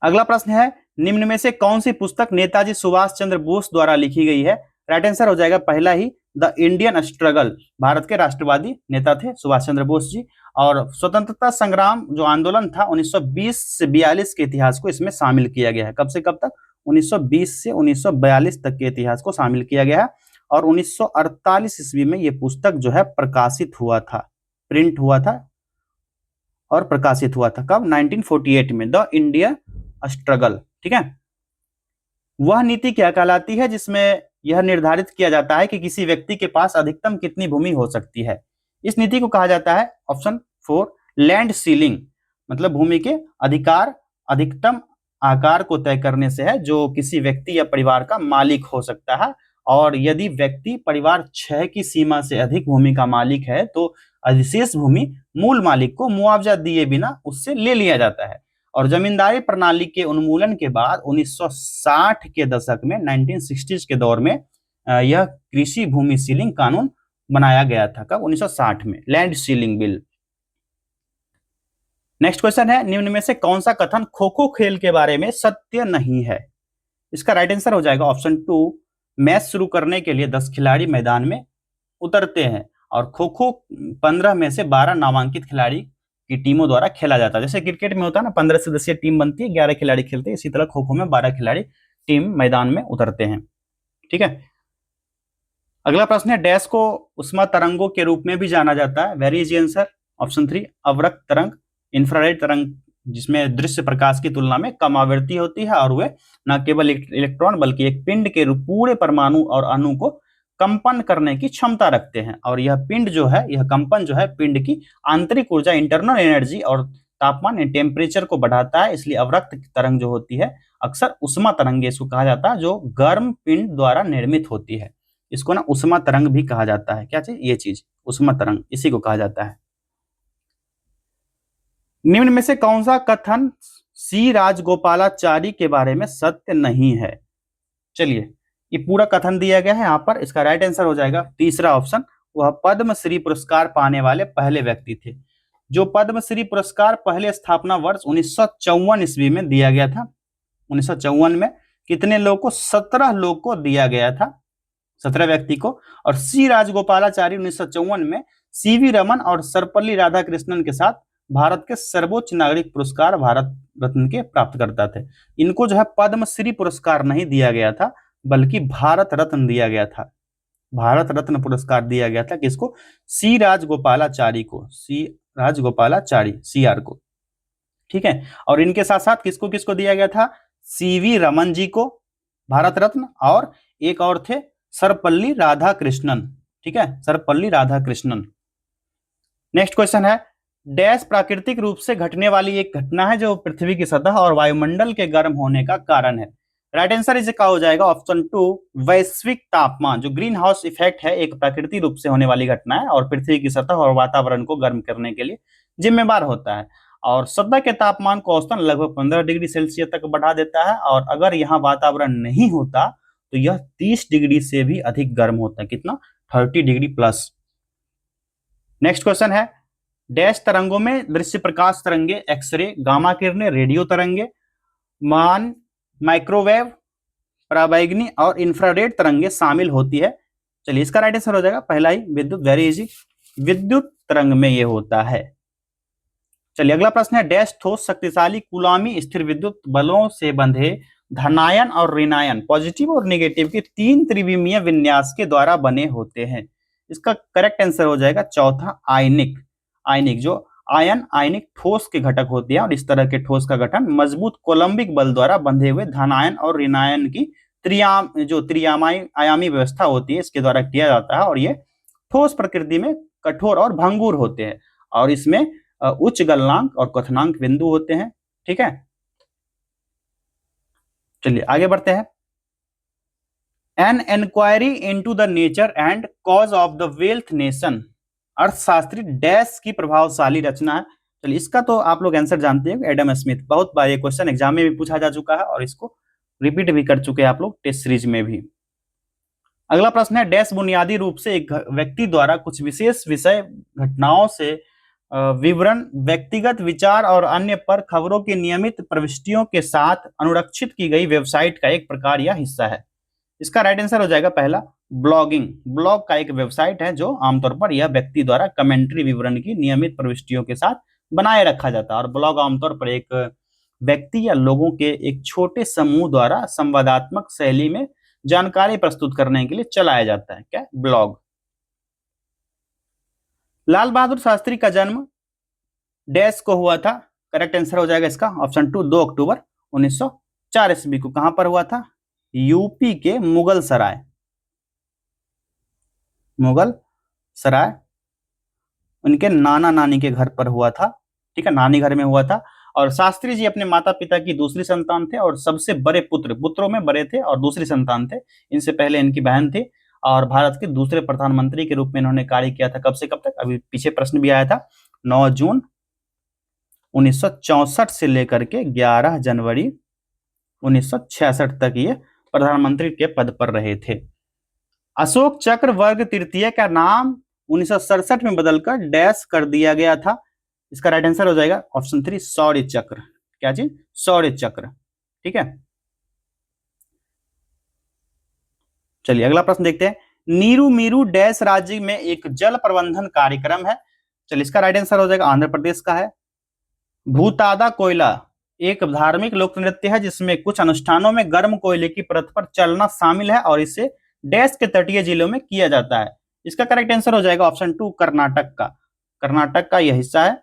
अगला प्रश्न है, निम्न में से कौन सी पुस्तक नेताजी सुभाष चंद्र बोस द्वारा लिखी गई है? राइट आंसर हो जाएगा पहला ही, द इंडियन स्ट्रगल। भारत के राष्ट्रवादी नेता थे सुभाष चंद्र बोस जी, और स्वतंत्रता संग्राम जो आंदोलन था 1920 से 42 के इतिहास को इसमें शामिल किया गया है। कब से कब तक? 1920 से 1942 तक के इतिहास को शामिल किया गया है। और 1948 ईस्वी में ये पुस्तक जो है प्रकाशित हुआ था, प्रिंट हुआ था और प्रकाशित हुआ था। कब? 1948 में, द इंडियन स्ट्रगल, ठीक है। वह नीति क्या कहलाती है जिसमें यह निर्धारित किया जाता है कि किसी व्यक्ति के पास अधिकतम कितनी भूमि हो सकती है? इस नीति को कहा जाता है ऑप्शन 4 लैंड सीलिंग। मतलब भूमि के अधिकार अधिकतम आकार को तय करने से है, जो किसी व्यक्ति या परिवार का मालिक हो सकता है। और यदि व्यक्ति परिवार 6 की सीमा से अधिक भूमि का मालिक है तो अधिशेष भूमि मूल मालिक को मुआवजा दिए बिना उससे ले लिया जाता है। और जमींदारी प्रणाली के उन्मूलन के बाद 1960 के दशक में, 1960s के दौर में यह कृषि भूमि सीलिंग कानून बनाया गया था। कब? 1960 में, land ceiling bill. Next question है, निम्न में से कौन सा कथन खो खो खेल के बारे में सत्य नहीं है? इसका राइट आंसर हो जाएगा ऑप्शन 2 मैच शुरू करने के लिए 10 खिलाड़ी मैदान में उतरते हैं और खो खो 15 में से 12 नामांकित खिलाड़ी की टीमों द्वारा खेला जाता है। जैसे क्रिकेट में होता है ना, 15 सदस्यीय टीम बनती है, 11 खिलाड़ी खेलते हैं, इसी तरह खो खो में 12 खिलाड़ी टीम मैदान में उतरते हैं। ठीक है। अगला प्रश्न है, डैश को उष्मा तरंगों के रूप में भी जाना जाता है। वेरी इजी आंसर, ऑप्शन 3 अवरक्त तरंग, इंफ्रारेड तरंग, जिसमें दृश्य प्रकाश की तुलना में कम आवृत्ति होती है और वे न केवल इलेक्ट्रॉन बल्कि एक पिंड के रूप पूरे परमाणु और अणु को कंपन करने की क्षमता रखते हैं। और यह पिंड जो है, यह कंपन जो है पिंड की आंतरिक ऊर्जा, इंटरनल एनर्जी और तापमान टेम्परेचर को बढ़ाता है। इसलिए अवरक्त तरंग जो होती है अक्सर उष्मा तरंगे इसको कहा जाता है, जो गर्म पिंड द्वारा निर्मित होती है। इसको ना उष्मा तरंग भी कहा जाता है। क्या चीज? ये चीज उष्मा तरंग, इसी को कहा जाता है। निम्न में से कौन सा कथन सी राजगोपालाचारी के बारे में सत्य नहीं है? चलिए, ये पूरा कथन दिया गया है यहाँ पर। इसका राइट आंसर हो जाएगा तीसरा ऑप्शन, वह पद्मश्री पुरस्कार पाने वाले पहले व्यक्ति थे। जो पद्मश्री पुरस्कार पहले स्थापना वर्ष 1954 ईस्वी में दिया गया था। 1954 में कितने लोगों को? 17 लोग को दिया गया था, 17 व्यक्ति को। और सी राजगोपालाचारी 1954 में सीवी रमन और सर्वपल्ली राधाकृष्णन के साथ भारत के सर्वोच्च नागरिक पुरस्कार भारत रत्न के प्राप्त करता थे। इनको जो है पद्मश्री पुरस्कार नहीं दिया गया था, बल्कि भारत रत्न दिया गया था। भारत रत्न पुरस्कार दिया गया था किसको? सी राजगोपालाचारी को, सी राजगोपालाचारी, सीआर को। ठीक है। और इनके साथ साथ किसको किसको दिया गया था? सीवी रमन जी को भारत रत्न, और एक और थे सर्वपल्ली राधाकृष्णन। ठीक है, सर्वपल्ली राधाकृष्णन। नेक्स्ट क्वेश्चन है, डैश प्राकृतिक रूप से घटने वाली एक घटना है जो पृथ्वी की सतह और वायुमंडल के गर्म होने का कारण है। राइट आंसर इसे क्या हो जाएगा? ऑप्शन 2 वैश्विक तापमान। जो ग्रीन हाउस इफेक्ट है एक प्राकृतिक रूप से होने वाली घटना है और पृथ्वी की सतह और वातावरण को गर्म करने के लिए जिम्मेवार होता है। और सतह के तापमान को औसतन लगभग 15 डिग्री सेल्सियस तक बढ़ा देता है, और अगर यहाँ वातावरण नहीं होता तो यह 30 डिग्री से भी अधिक गर्म होता है। कितना? 30 डिग्री प्लस। नेक्स्ट क्वेश्चन है, डैश तरंगों में दृश्य प्रकाश तरंगे, एक्सरे, गामा किरणें, रेडियो तरंगे, मान माइक्रोवेव, पराबैंगनी और इंफ्रारेड तरंगे शामिल होती है। चलिए, इसका राइट आंसर हो जाएगा पहला ही, विद्युत। वेरी इजी, विद्युत तरंग में ये होता है। चलिए, अगला प्रश्न है, डैश ठोस शक्तिशाली कूलामी स्थिर विद्युत बलों से बंधे धनायन और ऋणायन, पॉजिटिव और नेगेटिव के 3 त्रिविमीय विन्यास के द्वारा बने होते हैं। इसका करेक्ट आंसर हो जाएगा चौथा, आयनिक। आयनिक, जो आयनिक ठोस के घटक होते हैं, और इस तरह के ठोस का गठन मजबूत कोलंबिक बल द्वारा बंधे हुए धनायन और ऋणायन की त्रिआयामी व्यवस्था होती है, इसके द्वारा किया जाता है। और ये ठोस प्रकृति में कठोर और भंगुर होते हैं, और इसमें उच्च गलनांक और क्वथनांक बिंदु होते हैं। ठीक है, चलिए आगे बढ़ते हैं। An inquiry into the nature and cause of the wealth nation, अर्थशास्त्री डैश की प्रभावशाली रचना है। चलिए, इसका तो आप लोग आंसर जानते हैं, एडम स्मिथ। बहुत बार ये क्वेश्चन एग्जाम में भी पूछा जा चुका है और इसको रिपीट भी कर चुके हैं आप लोग टेस्ट सीरीज में भी। अगला प्रश्न है, डैश बुनियादी रूप से एक व्यक्ति द्वारा कुछ विशेष विषय घटनाओं से विवरण, व्यक्तिगत विचार और अन्य पर खबरों की नियमित प्रविष्टियों के साथ अनुरक्षित की गई वेबसाइट का एक प्रकार या हिस्सा है। इसका राइट आंसर हो जाएगा पहला, ब्लॉगिंग। ब्लॉग का एक वेबसाइट है जो आमतौर पर यह व्यक्ति द्वारा कमेंट्री विवरण की नियमित प्रविष्टियों के साथ बनाए रखा जाता है। और ब्लॉग आमतौर पर एक व्यक्ति या लोगों के एक छोटे समूह द्वारा संवादात्मक शैली में जानकारी प्रस्तुत करने के लिए चलाया जाता है। क्या? ब्लॉग। लाल बहादुर शास्त्री का जन्म डैश को हुआ था। करेक्ट आंसर हो जाएगा इसका ऑप्शन 2 2 अक्टूबर 1904 ईस्वी को। कहां पर हुआ था? यूपी के मुगल सराय, मुगल सराय उनके नाना नानी के घर पर हुआ था। ठीक है, नानी घर में हुआ था। और शास्त्री जी अपने माता पिता की दूसरी संतान थे और सबसे बड़े पुत्रों में बड़े थे और दूसरी संतान थे। इनसे पहले इनकी बहन थी और भारत के दूसरे प्रधानमंत्री के रूप में इन्होंने कार्य किया था। कब से कब तक? अभी पीछे प्रश्न भी आया था। 9 जून 1964 से लेकर के 11 जनवरी 1966 तक ये प्रधानमंत्री के पद पर रहे थे। अशोक चक्र वर्ग तृतीय का नाम 1967 में बदलकर डैश कर दिया गया था। इसका राइट आंसर हो जाएगा ऑप्शन 3 शौर्य चक्र। क्या चीज? शौर्य चक्र। ठीक है, चलिए अगला प्रश्न देखते हैं। नीरू मीरू डैश राज्य में एक जल प्रबंधन कार्यक्रम है। चलिए इसका राइट आंसर हो जाएगा आंध्र प्रदेश का है। भूतादा कोयला एक धार्मिक लोक नृत्य है जिसमें कुछ अनुष्ठानों में गर्म कोयले की परत पर चलना शामिल है और इसे डैश के तटीय जिलों में किया जाता है। इसका करेक्ट आंसर हो जाएगा ऑप्शन 2 कर्नाटक का। कर्नाटक का यह हिस्सा है।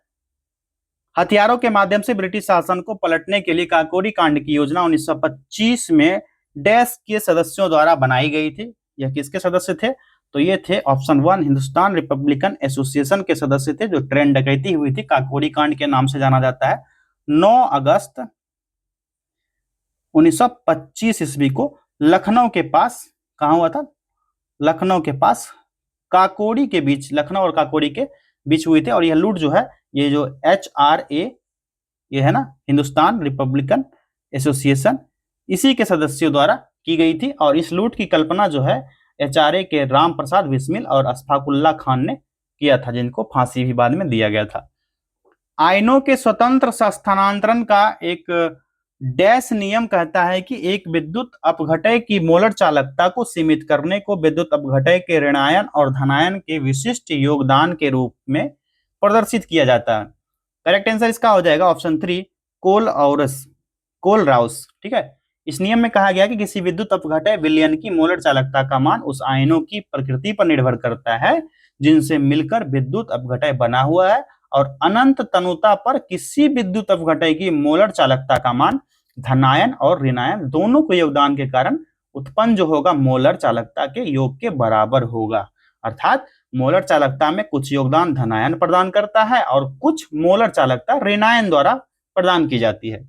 हथियारों के माध्यम से ब्रिटिश शासन को पलटने के लिए काकोरी कांड की योजना 1925 में डैश के सदस्यों द्वारा बनाई गई थी। यह किसके सदस्य थे? तो ये थे ऑप्शन 1 हिंदुस्तान रिपब्लिकन एसोसिएशन के सदस्य थे, जो ट्रेन डकैती हुई थी काकोरी कांड के नाम से जाना जाता है। 9 अगस्त 1925 ईस्वी को लखनऊ के पास, कहां हुआ था? लखनऊ के पास काकोरी के बीच, लखनऊ और काकोरी के बीच हुई थी। और यह लूट जो है, ये जो HRA ये है ना, हिंदुस्तान रिपब्लिकन एसोसिएशन, इसी के सदस्यों द्वारा की गई थी। और इस लूट की कल्पना जो है HRA के राम प्रसाद बिस्मिल और अशफाकुल्ला खान ने किया था, जिनको फांसी भी बाद में दिया गया था। आयनों के स्वतंत्र स्थानांतरण का एक डैश नियम कहता है कि एक विद्युत अपघटय की मोलर चालकता को सीमित करने को विद्युत अपघटय के ऋणायन और धनायन के विशिष्ट योगदान के रूप में प्रदर्शित किया जाता है। करेक्ट आंसर इसका हो जाएगा ऑप्शन 3 कोल-राउस। ठीक है, इस नियम में कहा गया कि किसी विद्युत अपघटय विलयन की मोलर चालकता का मान उस आयनों की प्रकृति पर निर्भर करता है जिनसे मिलकर विद्युत अपघटय बना हुआ है, और अनंत तनुता पर किसी विद्युत अपघटय की मोलर चालकता का मान धनायन और ऋणायन दोनों के योगदान के कारण उत्पन्न जो होगा मोलर चालकता के योग के बराबर होगा। अर्थात मोलर चालकता में कुछ योगदान धनायन प्रदान करता है और कुछ मोलर चालकता ऋणायन द्वारा प्रदान की जाती है।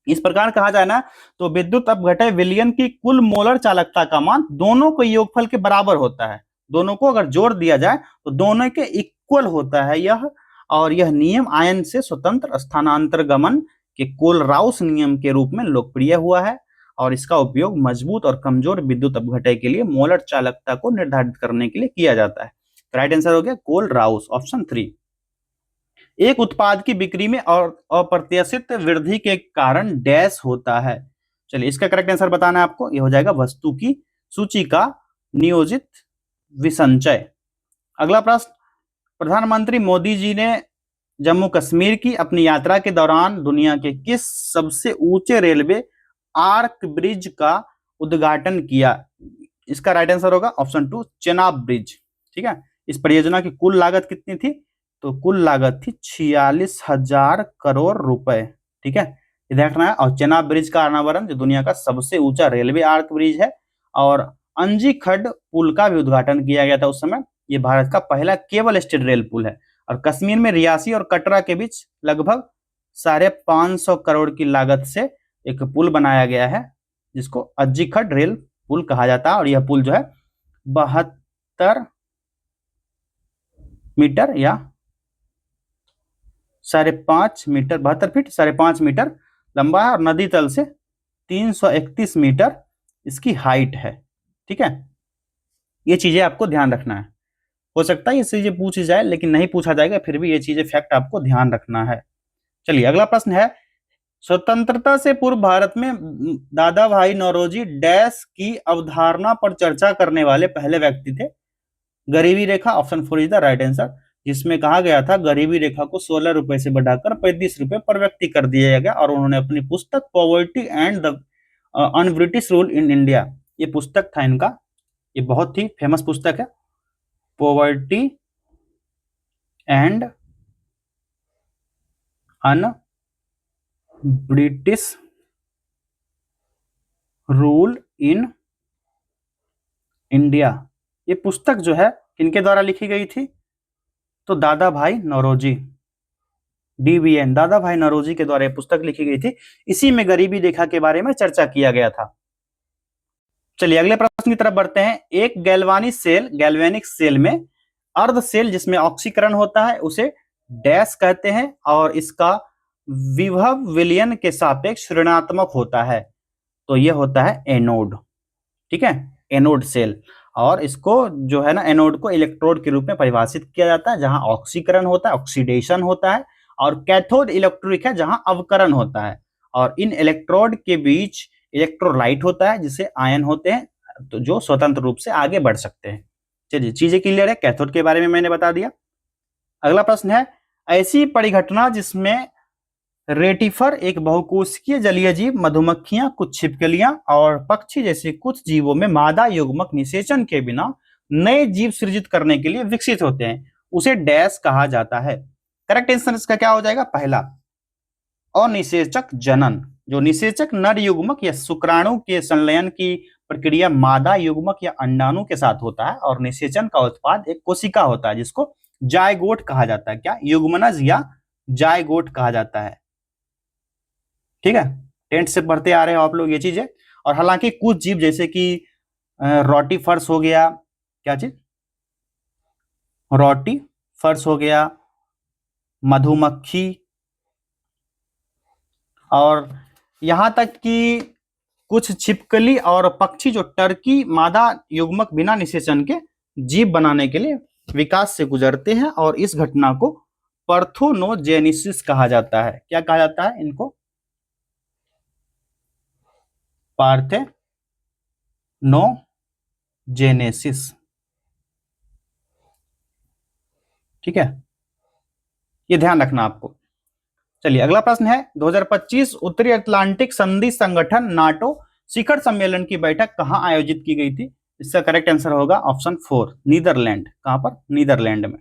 इस प्रकार कहा जाए ना तो विद्युत अपघटय विलयन की कुल मोलर चालकता का मान दोनों के योगफल के बराबर होता है। दोनों को अगर जोड़ दिया जाए तो दोनों के इक्वल होता है यह। और यह नियम आयन से स्वतंत्र स्थानांतरगमन के कोल-राउस नियम के रूप में लोकप्रिय हुआ है, और इसका उपयोग मजबूत और कमजोर विद्युत अपघटय के लिए मोलर चालकता को निर्धारित करने के लिए किया जाता है। राइट आंसर हो गया कोल-राउस ऑप्शन 3। एक उत्पाद की बिक्री में और अप्रत्याशित वृद्धि के कारण डैश होता है। चलिए इसका करेक्ट आंसर बताना है आपको। यह हो जाएगा वस्तु की सूची का नियोजित विसंचय। अगला प्रश्न, प्रधानमंत्री मोदी जी ने जम्मू कश्मीर की अपनी यात्रा के दौरान दुनिया के किस सबसे ऊंचे रेलवे आर्क ब्रिज का उद्घाटन किया? इसका राइट आंसर होगा ऑप्शन 2 चेनाब ब्रिज। ठीक है, इस परियोजना की कुल लागत कितनी थी? तो कुल लागत थी 46,000 करोड़ रुपए। ठीक है, ये देखना है। और चेनाब ब्रिज का अनावरण जो दुनिया का सबसे ऊंचा रेलवे आर्क ब्रिज है, और अंजी खड्ड पुल का भी उद्घाटन किया गया था उस समय। ये भारत का पहला केबल स्टेड रेल पुल है, और कश्मीर में रियासी और कटरा के बीच लगभग 550 करोड़ की लागत से एक पुल बनाया गया है, जिसको अंजीखड्ड रेल पुल कहा जाता है। और यह पुल जो है 72 मीटर या 5.5 मीटर, 72 फीट 5.5 मीटर लंबा है, और नदी तल से 331 मीटर इसकी हाइट है। ठीक है, ये चीजें आपको ध्यान रखना है। हो सकता है ये चीजें पूछी जाए, लेकिन नहीं पूछा जाएगा, फिर भी ये चीजें फैक्ट आपको ध्यान रखना है। चलिए अगला प्रश्न है, स्वतंत्रता से पूर्व भारत में दादा भाई नौरोजी डैश की अवधारणा पर चर्चा करने वाले पहले व्यक्ति थे। गरीबी रेखा option 4 is the right answer, जिसमें कहा गया था गरीबी रेखा को 16 रुपए से बढ़ाकर 35 रुपए पर व्यक्ति कर दिया गया। और उन्होंने अपनी पुस्तक poverty and the un British rule in India, ये पुस्तक था इनका, ये बहुत ही फेमस पुस्तक है, poverty and un British rule in India. ये पुस्तक जो है किनके द्वारा लिखी गई थी? तो दादा भाई नौरोजी, DBN, दादा भाई नौरोजी के द्वारा ये पुस्तक लिखी गई थी। इसी में गरीबी रेखा के बारे में चर्चा किया गया था। चलिए अगले प्रश्न की तरफ बढ़ते हैं। एक गैल्वेनिक सेल में अर्ध सेल जिसमें ऑक्सीकरण होता है उसे डैश कहते हैं, और इसका विभव विलयन के सापेक्ष ऋणात्मक होता है, तो यह होता है एनोड। ठीक है, एनोड सेल। और इसको जो है ना, एनोड को इलेक्ट्रोड के रूप में परिभाषित किया जाता है, जहां ऑक्सीकरण होता है, ऑक्सीडेशन होता है, और कैथोड इलेक्ट्रिक है, जहां अवकरण होता है। और इन इलेक्ट्रोड के बीच इलेक्ट्रोलाइट होता है, जिसे आयन होते हैं, तो जो स्वतंत्र रूप से आगे बढ़ सकते हैं। चलिए, चीजें क्लियर है, कैथोड के बारे में मैंने बता दिया। अगला प्रश्न है, ऐसी परिघटना जिसमें रेटिफर एक बहुकोशिकीय जलीय जीव, मधुमक्खियां, कुछ छिपकलियां और पक्षी जैसे कुछ जीवों में मादा युग्मक निषेचन के बिना नए जीव सृजित करने के लिए विकसित होते हैं, उसे डैश कहा जाता है। करेक्ट आंसर इसका क्या हो जाएगा? पहला, अनिषेचक जनन। जो निषेचक नर युग्मक या शुक्राणु के संलयन की प्रक्रिया मादा युग्मक या अंडाणु के साथ होता है, और निषेचन का उत्पाद एक कोशिका होता है जिसको जायगोट कहा जाता है। क्या? युग्मनज या जायगोट कहा जाता है। ठीक है, 10th से पढ़ते आ रहे हो आप लोग ये चीजें। और हालांकि कुछ जीव जैसे कि रोटीफर्स हो गया, क्या चीज? रोटीफर्स हो गया, मधुमक्खी, और यहां तक कि कुछ छिपकली और पक्षी जो टर्की मादा युग्मक बिना निषेचन के जीव बनाने के लिए विकास से गुजरते हैं, और इस घटना को पार्थेनोजेनेसिस कहा जाता है। क्या कहा जाता है इनको? पार्थेनोजेनेसिस। ठीक है, ये ध्यान रखना आपको। चलिए, अगला प्रश्न है, 2025 उत्तरी अटलांटिक संधि संगठन नाटो शिखर सम्मेलन की बैठक कहां आयोजित की गई थी? इसका करेक्ट आंसर होगा ऑप्शन 4, नीदरलैंड। कहां पर? नीदरलैंड में।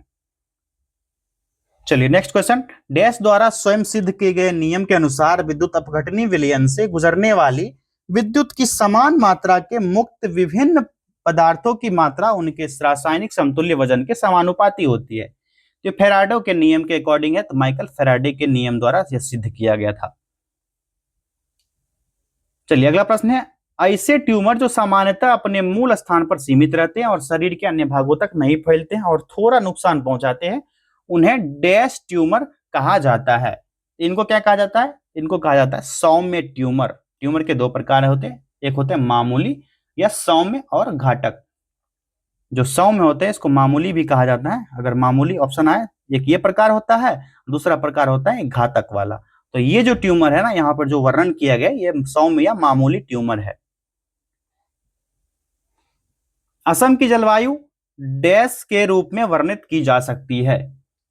चलिए, नेक्स्ट क्वेश्चन, डैश द्वारा स्वयं सिद्ध किए गए नियम के अनुसार विद्युत अपघटनी विलयन से गुजरने वाली विद्युत की समान मात्रा के मुक्त विभिन्न पदार्थों की मात्रा उनके रासायनिक समतुल्य वजन के समानुपाती होती है। जो फेराडे के नियम के अकॉर्डिंग है, तो माइकल फेराडे के नियम द्वारा यह सिद्ध किया गया था। चलिए, अगला प्रश्न है, ऐसे ट्यूमर जो सामान्यतः अपने मूल स्थान पर सीमित रहते हैं और शरीर के अन्य भागों तक नहीं फैलते हैं और थोड़ा नुकसान पहुंचाते हैं, उन्हें डैश ट्यूमर कहा जाता है। इनको क्या कहा जाता है? इनको कहा जाता है सौम्य ट्यूमर। ट्यूमर के दो प्रकार होते हैं, एक होते हैं मामूली या सौम्य और घातक। जो सौम्य होते हैं इसको मामूली भी कहा जाता है, अगर मामूली ऑप्शन आए। एक ये प्रकार होता है, दूसरा प्रकार होता है घातक वाला। तो ये जो ट्यूमर है ना, यहाँ पर जो वर्णन किया गया, ये सौम्य या मामूली ट्यूमर है। असम की जलवायु डैश के रूप में वर्णित की जा सकती है।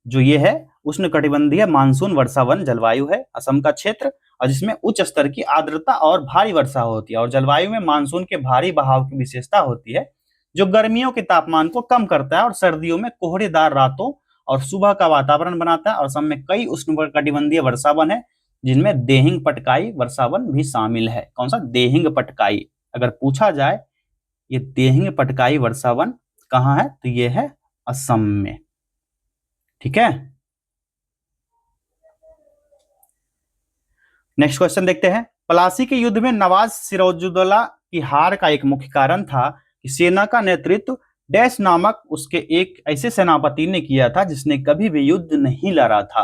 जो ये है उष्णकटिबंधीय मानसून वर्षावन जलवायु है असम का क्षेत्र, और जिसमें उच्च स्तर की आर्द्रता और भारी वर्षा होती है, और जलवायु में मानसून के भारी बहाव की विशेषता होती है, जो गर्मियों के तापमान को कम करता है और सर्दियों में कोहरेदार रातों और सुबह का वातावरण बनाता है। और असम में कई उष्णकटिबंधीय वर्षावन है, जिनमें देहिंग पटकाई वर्षावन भी शामिल है। कौन सा? देहिंग पटकाई। अगर पूछा जाए ये देहिंग पटकाई वर्षावन कहाँ है, तो ये है असम में। ठीक है, नेक्स्ट क्वेश्चन देखते हैं। प्लासी के युद्ध में नवाज सिराजुद्दौला की हार का एक मुख्य कारण था कि सेना का नेतृत्व डैश नामक उसके एक ऐसे सेनापति ने किया था जिसने कभी भी युद्ध नहीं लड़ा था।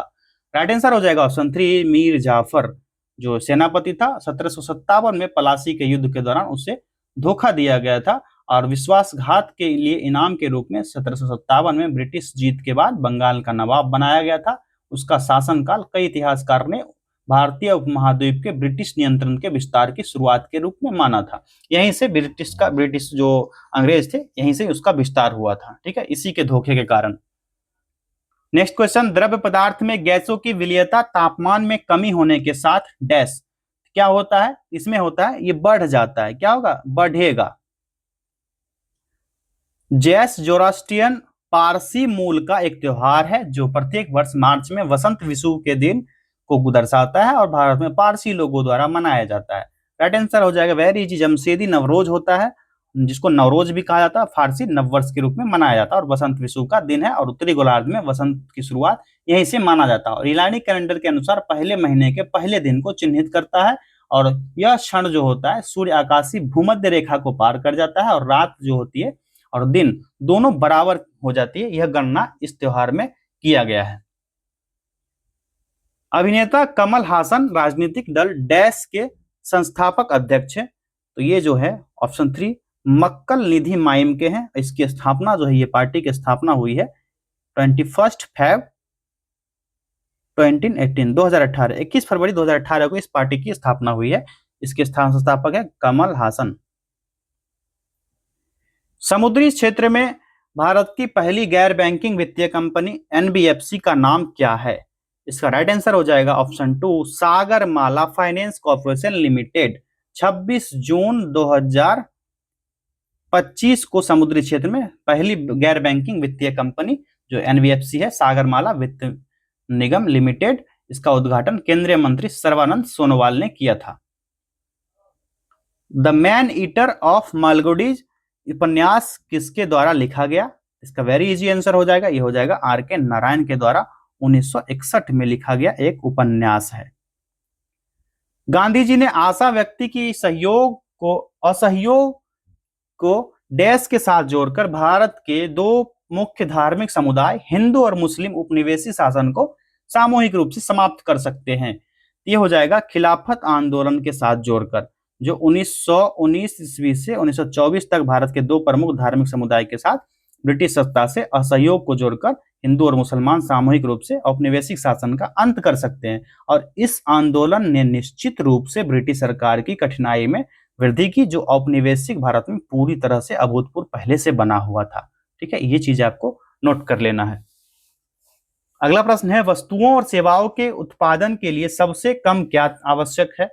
राइट आंसर हो जाएगा ऑप्शन 3, मीर जाफर। जो सेनापति था 1757 में प्लासी के युद्ध के दौरान उसे धोखा दिया गया था, और विश्वासघात के लिए इनाम के रूप में 1757 में ब्रिटिश जीत के बाद बंगाल का नवाब बनाया गया था। उसका शासनकाल कई इतिहासकार ने भारतीय उपमहाद्वीप के ब्रिटिश नियंत्रण के विस्तार की शुरुआत के रूप में माना था। यहीं से ब्रिटिश जो अंग्रेज थे, यहीं से उसका विस्तार हुआ था। ठीक है, इसी के धोखे के कारण। नेक्स्ट क्वेश्चन, द्रव्य पदार्थ में गैसों की विलीयता तापमान में कमी होने के साथ डैश क्या होता है? इसमें होता है ये बढ़ जाता है। क्या होगा? बढ़ेगा। जैस जोरास्ट्रियन पारसी मूल का एक त्योहार है जो प्रत्येक वर्ष मार्च में वसंत विषुव के दिन को दर्शाता है और भारत में पारसी लोगों द्वारा मनाया जाता है। राइट आंसर हो जाएगा वेरी इजी, जमशेदी नवरोज होता है, जिसको नवरोज भी कहा जाता है, फारसी नववर्ष के रूप में मनाया जाता है, और वसंत विषुव का दिन है, और उत्तरी गोलार्ध में वसंत की शुरुआत यहीं से माना जाता है। और ईरानी कैलेंडर के अनुसार पहले महीने के पहले दिन को चिन्हित करता है, और यह क्षण जो होता है सूर्य आकाशीय भूमध्य रेखा को पार कर जाता है, और रात जो होती है और दिन दोनों बराबर हो जाती है। यह गणना इस त्योहार में किया गया है। अभिनेता कमल हासन राजनीतिक दल डैश के संस्थापक अध्यक्ष है। तो ये जो है ऑप्शन 3 मक्कल निधि माइम के हैं। इसकी स्थापना जो है, ये पार्टी की स्थापना हुई है 21 2018 21 फरवरी 2018 को इस पार्टी की स्थापना हुई है। इसके संस्थापक है कमल हासन। समुद्री क्षेत्र में भारत की पहली गैर बैंकिंग वित्तीय कंपनी एनबीएफसी का नाम क्या है? इसका राइट आंसर हो जाएगा ऑप्शन 2 सागर माला फाइनेंस कॉर्पोरेशन लिमिटेड। 26 जून 2025 को समुद्री क्षेत्र में पहली गैर बैंकिंग वित्तीय कंपनी जो एनबीएफसी है, सागरमाला वित्त निगम लिमिटेड, इसका उद्घाटन केंद्रीय मंत्री सर्बानंद सोनोवाल ने किया था। The man eater of Malgudi's उपन्यास किसके द्वारा लिखा गया? इसका वेरी इजी आंसर हो जाएगा, ये हो जाएगा आर के नारायण के द्वारा 1961 में लिखा गया एक उपन्यास है। गांधी जी ने आशा व्यक्त की सहयोग को असहयोग को डैश के साथ जोड़कर भारत के दो मुख्य धार्मिक समुदाय हिंदू और मुस्लिम उपनिवेशी शासन को सामूहिक रूप से समाप्त कर सकते हैं। ये हो जाएगा खिलाफत आंदोलन के साथ जोड़कर, जो 1919 ईस्वी से 1924 तक भारत के दो प्रमुख धार्मिक समुदाय के साथ ब्रिटिश सत्ता से असहयोग को जोड़कर हिंदू और मुसलमान सामूहिक रूप से औपनिवेशिक शासन का अंत कर सकते हैं। और इस आंदोलन ने निश्चित रूप से ब्रिटिश सरकार की कठिनाई में वृद्धि की, जो औपनिवेशिक भारत में पूरी तरह से अभूतपूर्व पहले से बना हुआ था। ठीक है, ये चीज आपको नोट कर लेना है। अगला प्रश्न है, वस्तुओं और सेवाओं के उत्पादन के लिए सबसे कम क्या आवश्यक है?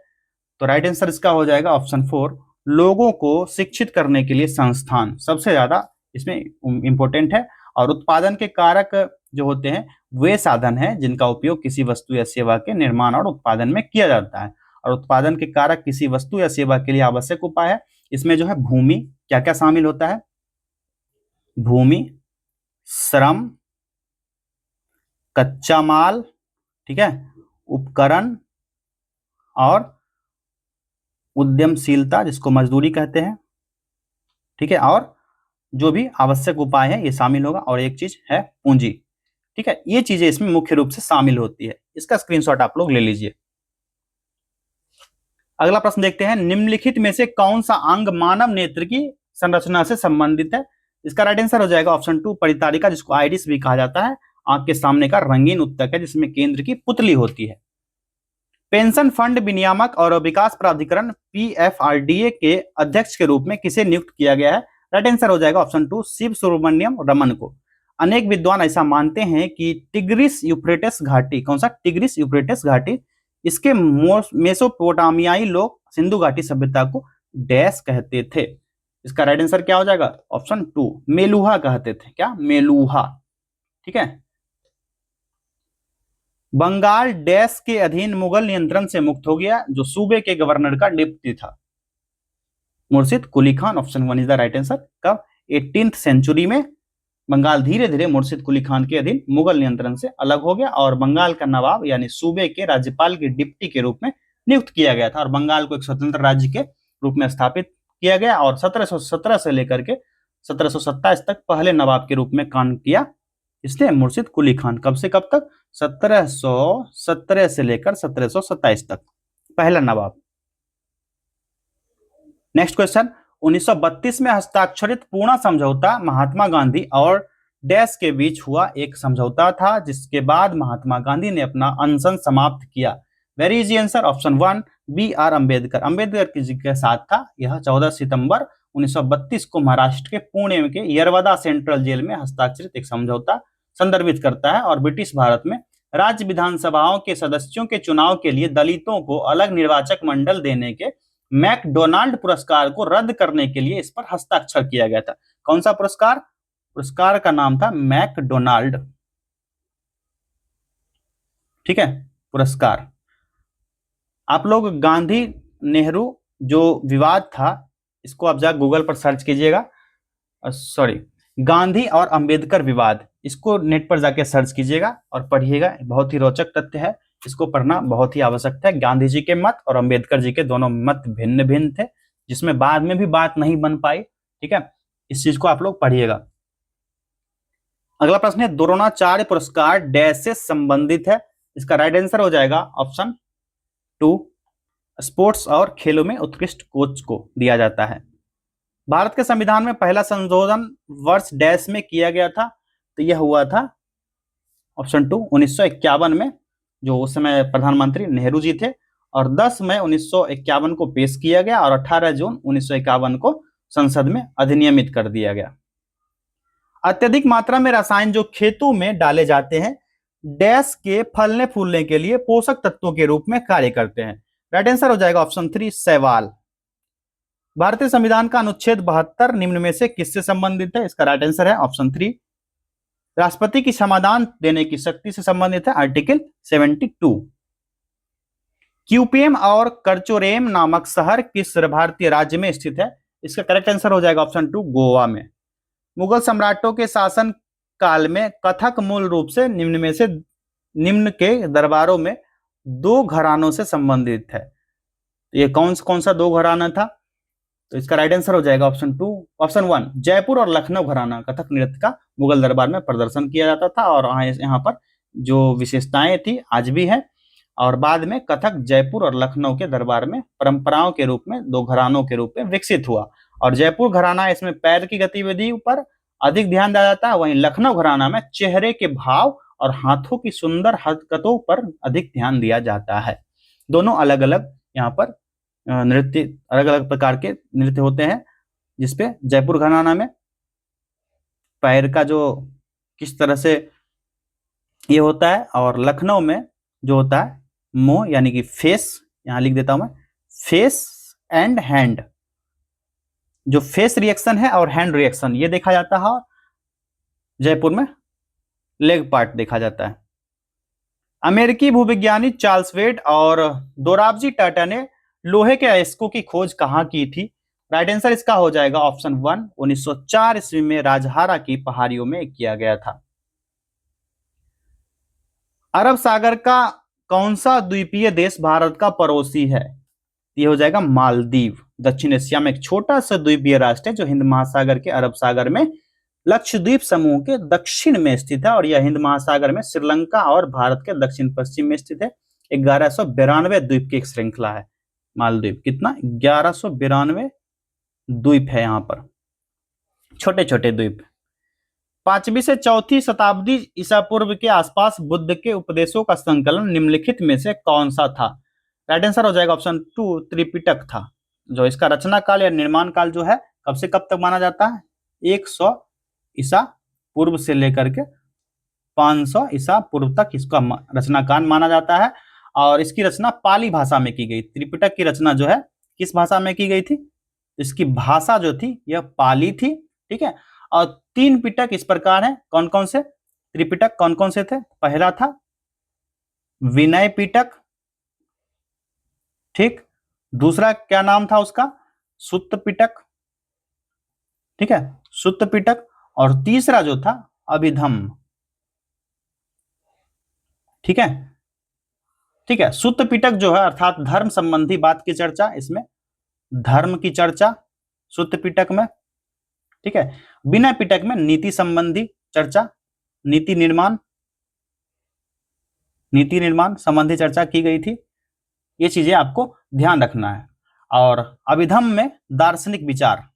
तो राइट आंसर इसका हो जाएगा ऑप्शन 4 लोगों को शिक्षित करने के लिए संस्थान सबसे ज्यादा इसमें इंपॉर्टेंट है। और उत्पादन के कारक जो होते हैं वे साधन हैं जिनका उपयोग किसी वस्तु या सेवा के निर्माण और उत्पादन में किया जाता है। और उत्पादन के कारक किसी वस्तु या सेवा के लिए आवश्यक उपाय है। इसमें जो है भूमि क्या क्या शामिल होता है? भूमि, श्रम, कच्चा माल, ठीक है, उपकरण और उद्यमशीलता जिसको मजदूरी कहते हैं। ठीक है, और जो भी आवश्यक उपाय है ये शामिल होगा। और एक चीज है पूंजी। ठीक है, ये चीजें इसमें मुख्य रूप से शामिल होती है। इसका स्क्रीनशॉट आप लोग ले लीजिए। अगला प्रश्न देखते हैं, निम्नलिखित में से कौन सा अंग मानव नेत्र की संरचना से संबंधित है? इसका राइट आंसर हो जाएगा ऑप्शन 2 परितारिका, जिसको आइरिस भी कहा जाता है। आंख के सामने का रंगीन उत्तक है जिसमें केंद्र की पुतली होती है। पेंशन फंड विनियामक और विकास प्राधिकरण पीएफआरडीए के अध्यक्ष के रूप में किसे नियुक्त किया गया है? राइट आंसर हो जाएगा ऑप्शन 2 शिव सुब्रमण्यम रमन को। अनेक विद्वान ऐसा मानते हैं कि टिग्रिस यूफ्रेटिस घाटी, कौन सा टिग्रिस यूफ्रेटिस घाटी, इसके मेसोपोटामियाई लोग सिंधु घाटी सभ्यता को डैश कहते थे। इसका राइट आंसर क्या हो जाएगा ऑप्शन 2 मेलुहा कहते थे। क्या? मेलुहा। ठीक है, बंगाल डैश के अधीन मुगल नियंत्रण से मुक्त हो गया, जो सूबे के गवर्नर का डिप्टी था? Murshid Quli Khan. Option 1 is the right answer. कब? 18th सेंचुरी में बंगाल धीरे धीरे मुर्शिद कुली खान के अधीन मुगल नियंत्रण से अलग हो गया और बंगाल का नवाब यानी सूबे के राज्यपाल के डिप्टी के रूप में नियुक्त किया गया था और बंगाल को एक स्वतंत्र राज्य के रूप में स्थापित किया गया। और 1717 से लेकर के 1727 तक पहले नवाब के रूप में काम किया इसने मुर्शिद कुली खान। कब से कब तक? 1717 से लेकर 1727 तक पहला नवाब। नेक्स्ट क्वेश्चन, 1932 में हस्ताक्षरित पूर्णा समझौता महात्मा गांधी और डैश के बीच हुआ एक समझौता था जिसके बाद महात्मा गांधी ने अपना अनशन समाप्त किया। Very easy answer option 1 B R Ambedkar. Ambedkar ji के साथ था। यह 14 सितंबर 1932 को महाराष्ट्र के पुणे के यरवदा सेंट्रल जेल में हस्ताक्षरित एक समझौता संदर्भित करता है और ब्रिटिश भारत में राज्य विधानसभाओं के सदस्यों के चुनाव के लिए दलितों को अलग निर्वाचक मंडल देने के मैकडोनाल्ड पुरस्कार को रद्द करने के लिए इस पर हस्ताक्षर किया गया था। कौन सा पुरस्कार? पुरस्कार का नाम था मैकडोनाल्ड। ठीक है, पुरस्कार। आप लोग गांधी नेहरू जो विवाद था इसको आप जाकर गूगल पर सर्च कीजिएगा। सॉरी, गांधी और अंबेडकर विवाद, इसको नेट पर जाके सर्च कीजिएगा और पढ़िएगा। बहुत ही रोचक तथ्य है, इसको पढ़ना बहुत ही आवश्यक है। गांधी जी के मत और अंबेडकर जी के दोनों मत भिन्न भिन्न थे जिसमें बाद में भी बात नहीं बन पाई। ठीक है, इस चीज को आप लोग पढ़िएगा। अगला प्रश्न है, द्रोणाचार्य पुरस्कार डैश से संबंधित है? इसका राइट आंसर हो जाएगा ऑप्शन 2 स्पोर्ट्स और खेलों में उत्कृष्ट कोच को दिया जाता है। भारत के संविधान में पहला संशोधन वर्ष डैश में किया गया था? तो यह हुआ था ऑप्शन 2 1951 में, जो उस समय प्रधानमंत्री नेहरू जी थे। और 10 मई 1951 को पेश किया गया और 18 जून 1951 को संसद में अधिनियमित कर दिया गया। अत्यधिक मात्रा में रसायन जो खेतों में डाले जाते हैं डैश के फलने फूलने के लिए पोषक तत्वों के रूप में कार्य करते हैं। राइट आंसर हो जाएगा ऑप्शन 3 शैवाल। भारतीय संविधान का अनुच्छेद 72 निम्न में से किससे संबंधित है? इसका राइट आंसर है ऑप्शन 3 राष्ट्रपति की समाधान देने की शक्ति से संबंधित है, आर्टिकल 72। क्यूपीएम और करचोरेम नामक शहर किस भारतीय राज्य में स्थित है? इसका करेक्ट आंसर हो जाएगा ऑप्शन 2 गोवा में। मुगल सम्राटों के शासन काल में कथक मूल रूप से निम्न के दरबारों में दो घरानों से संबंधित है। ये कौन सा दो घराना था? तो इसका राइट आंसर हो जाएगा ऑप्शन 1 जयपुर और लखनऊ घराना कथक नृत्य का मुगल दरबार में प्रदर्शन किया जाता था और यहाँ पर जो विशेषताएं थी आज भी है। और बाद में कथक जयपुर और लखनऊ के दरबार में परंपराओं के रूप में दो घरानों के रूप में विकसित हुआ। और जयपुर घराना इसमें पैर की गतिविधि पर अधिक ध्यान दिया जाता है, वहीं लखनऊ घराना में चेहरे के भाव और हाथों की सुंदर हरकतों पर अधिक ध्यान दिया जाता है। दोनों अलग अलग यहाँ पर नृत्य, अलग अलग प्रकार के नृत्य होते हैं, जिसपे जयपुर घराना में पैर का जो किस तरह से ये होता है और लखनऊ में जो होता है मुंह यानी कि फेस, यहां लिख देता हूं मैं फेस एंड हैंड, जो फेस रिएक्शन है और हैंड रिएक्शन ये देखा जाता है। जयपुर में लेग पार्ट देखा जाता है। अमेरिकी भूविज्ञानी चार्ल्स वेड और दोराबजी टाटा ने लोहे के अयस्कों की खोज कहां की थी? राइट आंसर इसका हो जाएगा ऑप्शन 1 1904 ईस्वी में राजहारा की पहाड़ियों में किया गया था। अरब सागर का कौन सा द्वीपीय देश भारत का पड़ोसी है? ये हो जाएगा मालदीव। दक्षिण एशिया में एक छोटा सा द्वीपीय राष्ट्र है जो हिंद महासागर के अरब सागर में लक्षद्वीप समूह के दक्षिण में स्थित है और यह हिंद महासागर में श्रीलंका और भारत के दक्षिण पश्चिम में स्थित है। 1192 द्वीप की एक श्रृंखला है मालदीव। कितना? 1192 द्वीप है यहाँ पर, छोटे छोटे द्वीप। 5वीं से 4वीं शताब्दी ईसा पूर्व के आसपास बुद्ध के उपदेशों का संकलन निम्नलिखित में से कौन सा था? राइट आंसर हो जाएगा ऑप्शन 2 त्रिपिटक था। जो इसका रचना काल या निर्माण काल जो है कब से कब तक माना जाता है? 100 ईसा पूर्व से लेकर के 500 ईसा पूर्व तक इसका रचना काल माना जाता है और इसकी रचना पाली भाषा में की गई। त्रिपिटक की रचना जो है किस भाषा में की गई थी? इसकी भाषा जो थी यह पाली थी। ठीक है। और 3 पिटक इस प्रकार हैं। कौन कौन से त्रिपिटक कौन कौन से थे? पहला था विनय पिटक, ठीक। दूसरा क्या नाम था उसका? सुत्त पिटक, ठीक है, सुत्त पिटक। और तीसरा जो था अभिधम्म, ठीक है, ठीक है। सुत्त पिटक जो है अर्थात धर्म संबंधी बात की चर्चा, इसमें धर्म की चर्चा सुत्त पिटक में, ठीक है। विनय पिटक में नीति संबंधी चर्चा, नीति निर्माण संबंधी चर्चा की गई थी। ये चीजें आपको ध्यान रखना है। और अभिधम्म में दार्शनिक विचार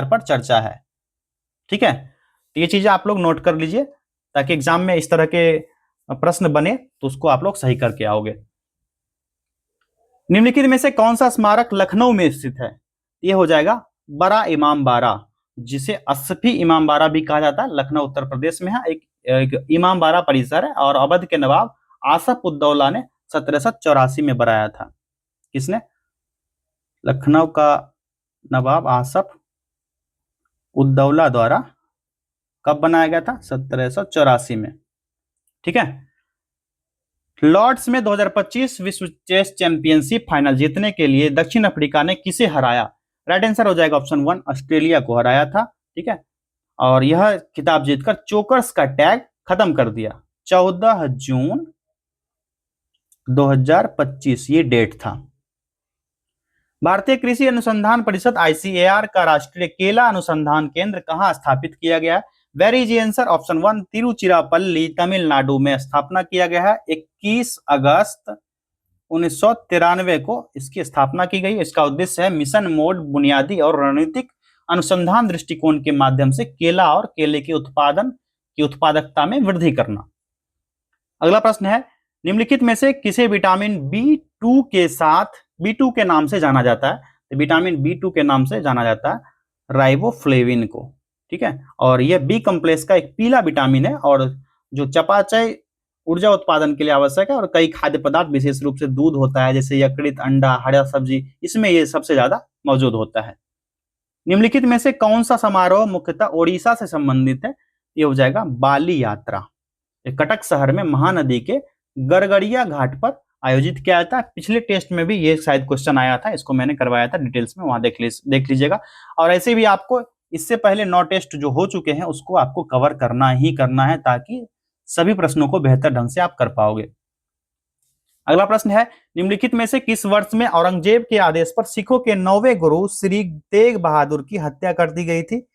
पर चर्चा है, ठीक है। तो ये चीजें आप लोग नोट कर लीजिए ताकि एग्जाम में इस तरह के प्रश्न बने तो उसको आप लोग सही करके आओगे। निम्नलिखित में से कौन सा स्मारक लखनऊ में स्थित है? ये हो जाएगा बड़ा इमाम बाड़ा, जिसे अस्फी इमाम बाड़ा भी कहा जाता है। लखनऊ उत्तर प्रदेश में है। एक इमाम बाड़ा परिसर है और अवध के नवाब आसफ उद्दौला ने 1784 में बनाया था। किसने? लखनऊ का नवाब आसफ उद्दौला द्वारा कब बनाया गया था? 1784 में, ठीक है। लॉर्ड्स में 2025 विश्व चेस चैंपियनशिप फाइनल जीतने के लिए दक्षिण अफ्रीका ने किसे हराया? राइट आंसर हो जाएगा ऑप्शन 1 ऑस्ट्रेलिया को हराया था, ठीक है। और यह खिताब जीतकर चोकर्स का टैग खत्म कर दिया। 14 जून 2025 ये डेट था। भारतीय कृषि अनुसंधान परिषद ICAR का राष्ट्रीय केला अनुसंधान केंद्र कहां स्थापित किया गया? Very easy answer option 1 Tiruchirappalli Tamil Nadu में स्थापना किया गया है। 21 अगस्त 1993 को इसकी स्थापना की गई। इसका उद्देश्य है मिशन मोड बुनियादी और रणनीतिक अनुसंधान दृष्टिकोण के माध्यम से केला और केले के उत्पादन की उत्पादकता में वृद्धि करना। अगला प्रश्न है निम्नलिखित में से किसे विटामिन B2 के साथ B2 के नाम से जाना जाता है? तो विटामिन B2 के नाम से जाना जाता है राइबोफ्लेविन को, ठीक है। और यह बी कॉम्प्लेक्स का एक पीला विटामिन है और जो चयापचय ऊर्जा उत्पादन के लिए आवश्यक है। और कई खाद्य पदार्थ विशेष रूप से दूध होता है जैसे यकृत, अंडा, हरा सब्जी, इसमें ये सबसे ज्यादा मौजूद होता है। निम्नलिखित में से कौन सा समारोह मुख्यतः ओडिशा से संबंधित है? ये हो जाएगा बाली यात्रा। कटक शहर में महानदी के गरगड़िया घाट पर आयोजित किया जाता है। पिछले टेस्ट में भी ये शायद क्वेश्चन आया था, इसको मैंने करवाया था डिटेल्स में, वहां देख लीजिएगा। और ऐसे भी आपको इससे पहले 9 टेस्ट जो हो चुके हैं उसको आपको कवर करना ही करना है ताकि सभी प्रश्नों को बेहतर ढंग से आप कर पाओगे। अगला प्रश्न है, निम्नलिखित में से किस वर्ष में औरंगजेब के आदेश पर सिखों के 9वें गुरु श्री तेग बहादुर की हत्या कर दी गई थी?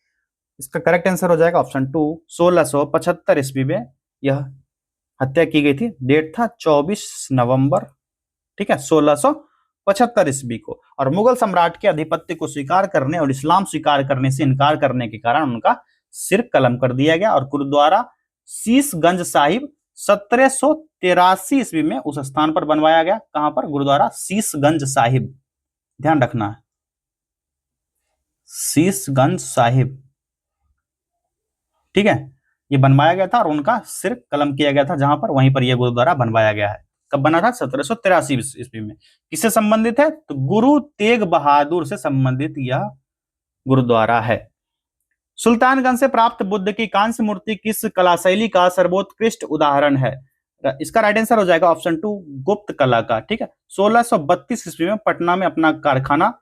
इसका करेक्ट आंसर हो जाएगा ऑप्शन 2, 1675 ईस्वी में यह हत्या की गई थी। डेट था 24 नवंबर, ठीक है, 1675 ईस्वी को। और मुगल सम्राट के आधिपत्य को स्वीकार करने और इस्लाम स्वीकार करने से इनकार करने के कारण उनका सिर कलम कर दिया गया और गुरुद्वारा शीशगंज साहिब 1783 ईस्वी में उस स्थान पर बनवाया गया। कहां पर? गुरुद्वारा शीशगंज साहिब, ध्यान रखना है, शीशगंज साहिब, ठीक है, ये बनवाया गया था और उनका सिर कलम किया गया था जहां पर, वहीं पर यह गुरुद्वारा बनवाया गया है। कब बना था? 1783 ईस्वी में। किससे संबंधित है? तो गुरु तेग बहादुर से संबंधित यह गुरुद्वारा है। सुल्तानगंज से प्राप्त बुद्ध की कांस्य मूर्ति किस कला शैली का सर्वोत्कृष्ट उदाहरण है? इसका राइट आंसर हो जाएगा ऑप्शन 2, गुप्त कला का, ठीक है। 1632 ईस्वी में पटना में अपना कारखाना,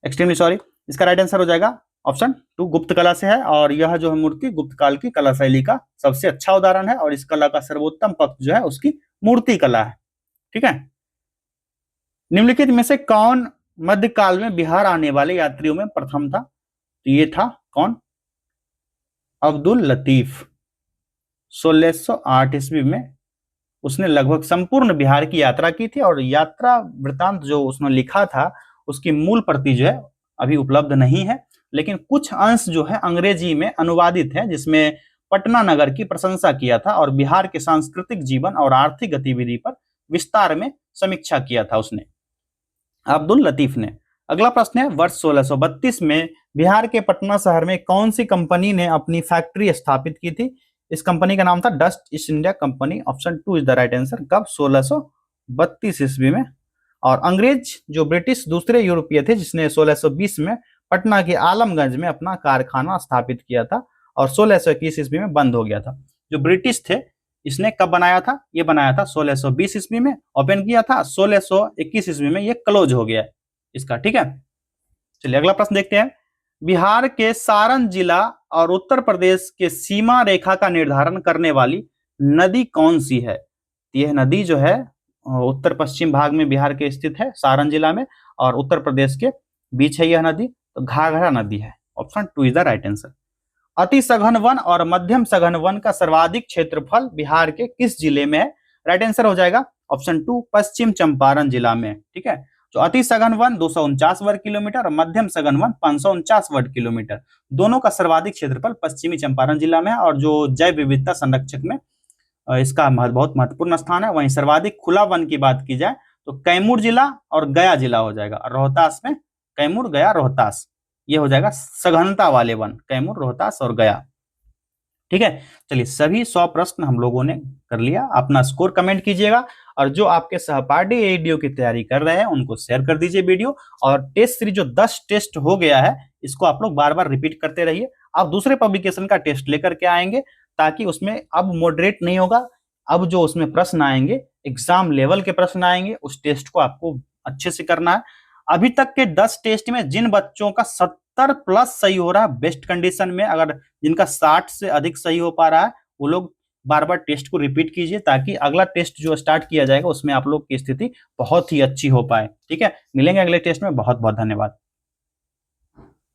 एक्सट्रीमली सॉरी, इसका राइट आंसर हो जाएगा ऑप्शन 2, गुप्त कला से है। और यह जो है मूर्ति गुप्त काल की कला शैली का सबसे अच्छा उदाहरण है और इस कला का सर्वोत्तम पक्ष जो है उसकी मूर्ति कला है, ठीक है। निम्नलिखित में से कौन मध्यकाल में बिहार आने वाले यात्रियों में प्रथम था? तो ये था कौन? अब्दुल लतीफ। 1608 ईस्वी में उसने लगभग संपूर्ण बिहार की यात्रा की थी और यात्रा वृतांत जो उसने लिखा था उसकी मूल प्रति जो है अभी उपलब्ध नहीं है, लेकिन कुछ अंश जो है अंग्रेजी में अनुवादित है जिसमें पटना नगर की प्रशंसा किया था और बिहार के सांस्कृतिक जीवन और आर्थिक गतिविधि पर विस्तार में समीक्षा किया था उसने, अब्दुल लतीफ ने। अगला प्रश्न है, वर्ष 1632 में बिहार के पटना शहर में कौन सी कंपनी ने अपनी फैक्ट्री स्थापित की थी? इस कंपनी का नाम था dust east India company. Option 2 is the right answer. कब? 1632 ईस्वी में। और अंग्रेज जो ब्रिटिश दूसरे यूरोपीय थे जिसने 1620 में पटना के आलमगंज में अपना कारखाना स्थापित किया था और 1621 ईस्वी में बंद हो गया था। जो ब्रिटिश थे इसने कब बनाया था? ये बनाया था 1620 ईस्वी में, ओपन किया था, 1621 ईस्वी में ये क्लोज हो गया इसका, ठीक है। चलिए अगला प्रश्न देखते हैं। बिहार के सारण जिला और उत्तर प्रदेश के सीमा रेखा का निर्धारण करने वाली नदी कौन सी है? यह नदी जो है उत्तर पश्चिम भाग में बिहार के स्थित है, सारण जिला में, और उत्तर प्रदेश के बीच है यह नदी, तो घाघरा नदी है। Option 2 is the right answer. अति सघन वन और मध्यम सघन वन का सर्वाधिक क्षेत्रफल बिहार के किस जिले में है? राइट आंसर हो जाएगा ऑप्शन 2, पश्चिम चंपारण जिला में, ठीक है। जो अति सघन वन 249 वर्ग किलोमीटर और मध्यम सघन वन 549 वर्ग किलोमीटर, दोनों का सर्वाधिक क्षेत्रफल पश्चिमी चंपारण जिला में है। और जो जैव विविधता संरक्षक में इसका बहुत महत्वपूर्ण स्थान है। वहीं सर्वाधिक खुला वन की बात की जाए तो कैमूर जिला और गया जिला हो जाएगा। रोहतास में कैमूर, गया, रोहतास, ये हो जाएगा सघनता वाले वन, कैमूर, रोहतास और गया, ठीक है। चलिए सभी 100 प्रश्न हम लोगों ने कर लिया। अपना स्कोर कमेंट कीजिएगा और जो आपके सहपाठी एडीओ की तैयारी कर रहे हैं उनको शेयर कर दीजिए वीडियो। और टेस्ट सीरीज जो 10 टेस्ट हो गया है इसको आप लोग बार बार रिपीट करते रहिए। आप दूसरे पब्लिकेशन का टेस्ट लेकर के आएंगे ताकि उसमें अब मॉडरेट नहीं होगा, अब जो उसमें प्रश्न आएंगे एग्जाम लेवल के प्रश्न आएंगे, उस टेस्ट को आपको अच्छे से करना है। अभी तक के 10 टेस्ट में जिन बच्चों का 70 प्लस सही हो रहा है बेस्ट कंडीशन में, अगर जिनका 60 से अधिक सही हो पा रहा है वो लोग बार बार टेस्ट को रिपीट कीजिए ताकि अगला टेस्ट जो स्टार्ट किया जाएगा उसमें आप लोग की स्थिति बहुत ही अच्छी हो पाए, ठीक है। मिलेंगे अगले टेस्ट में। बहुत बहुत धन्यवाद।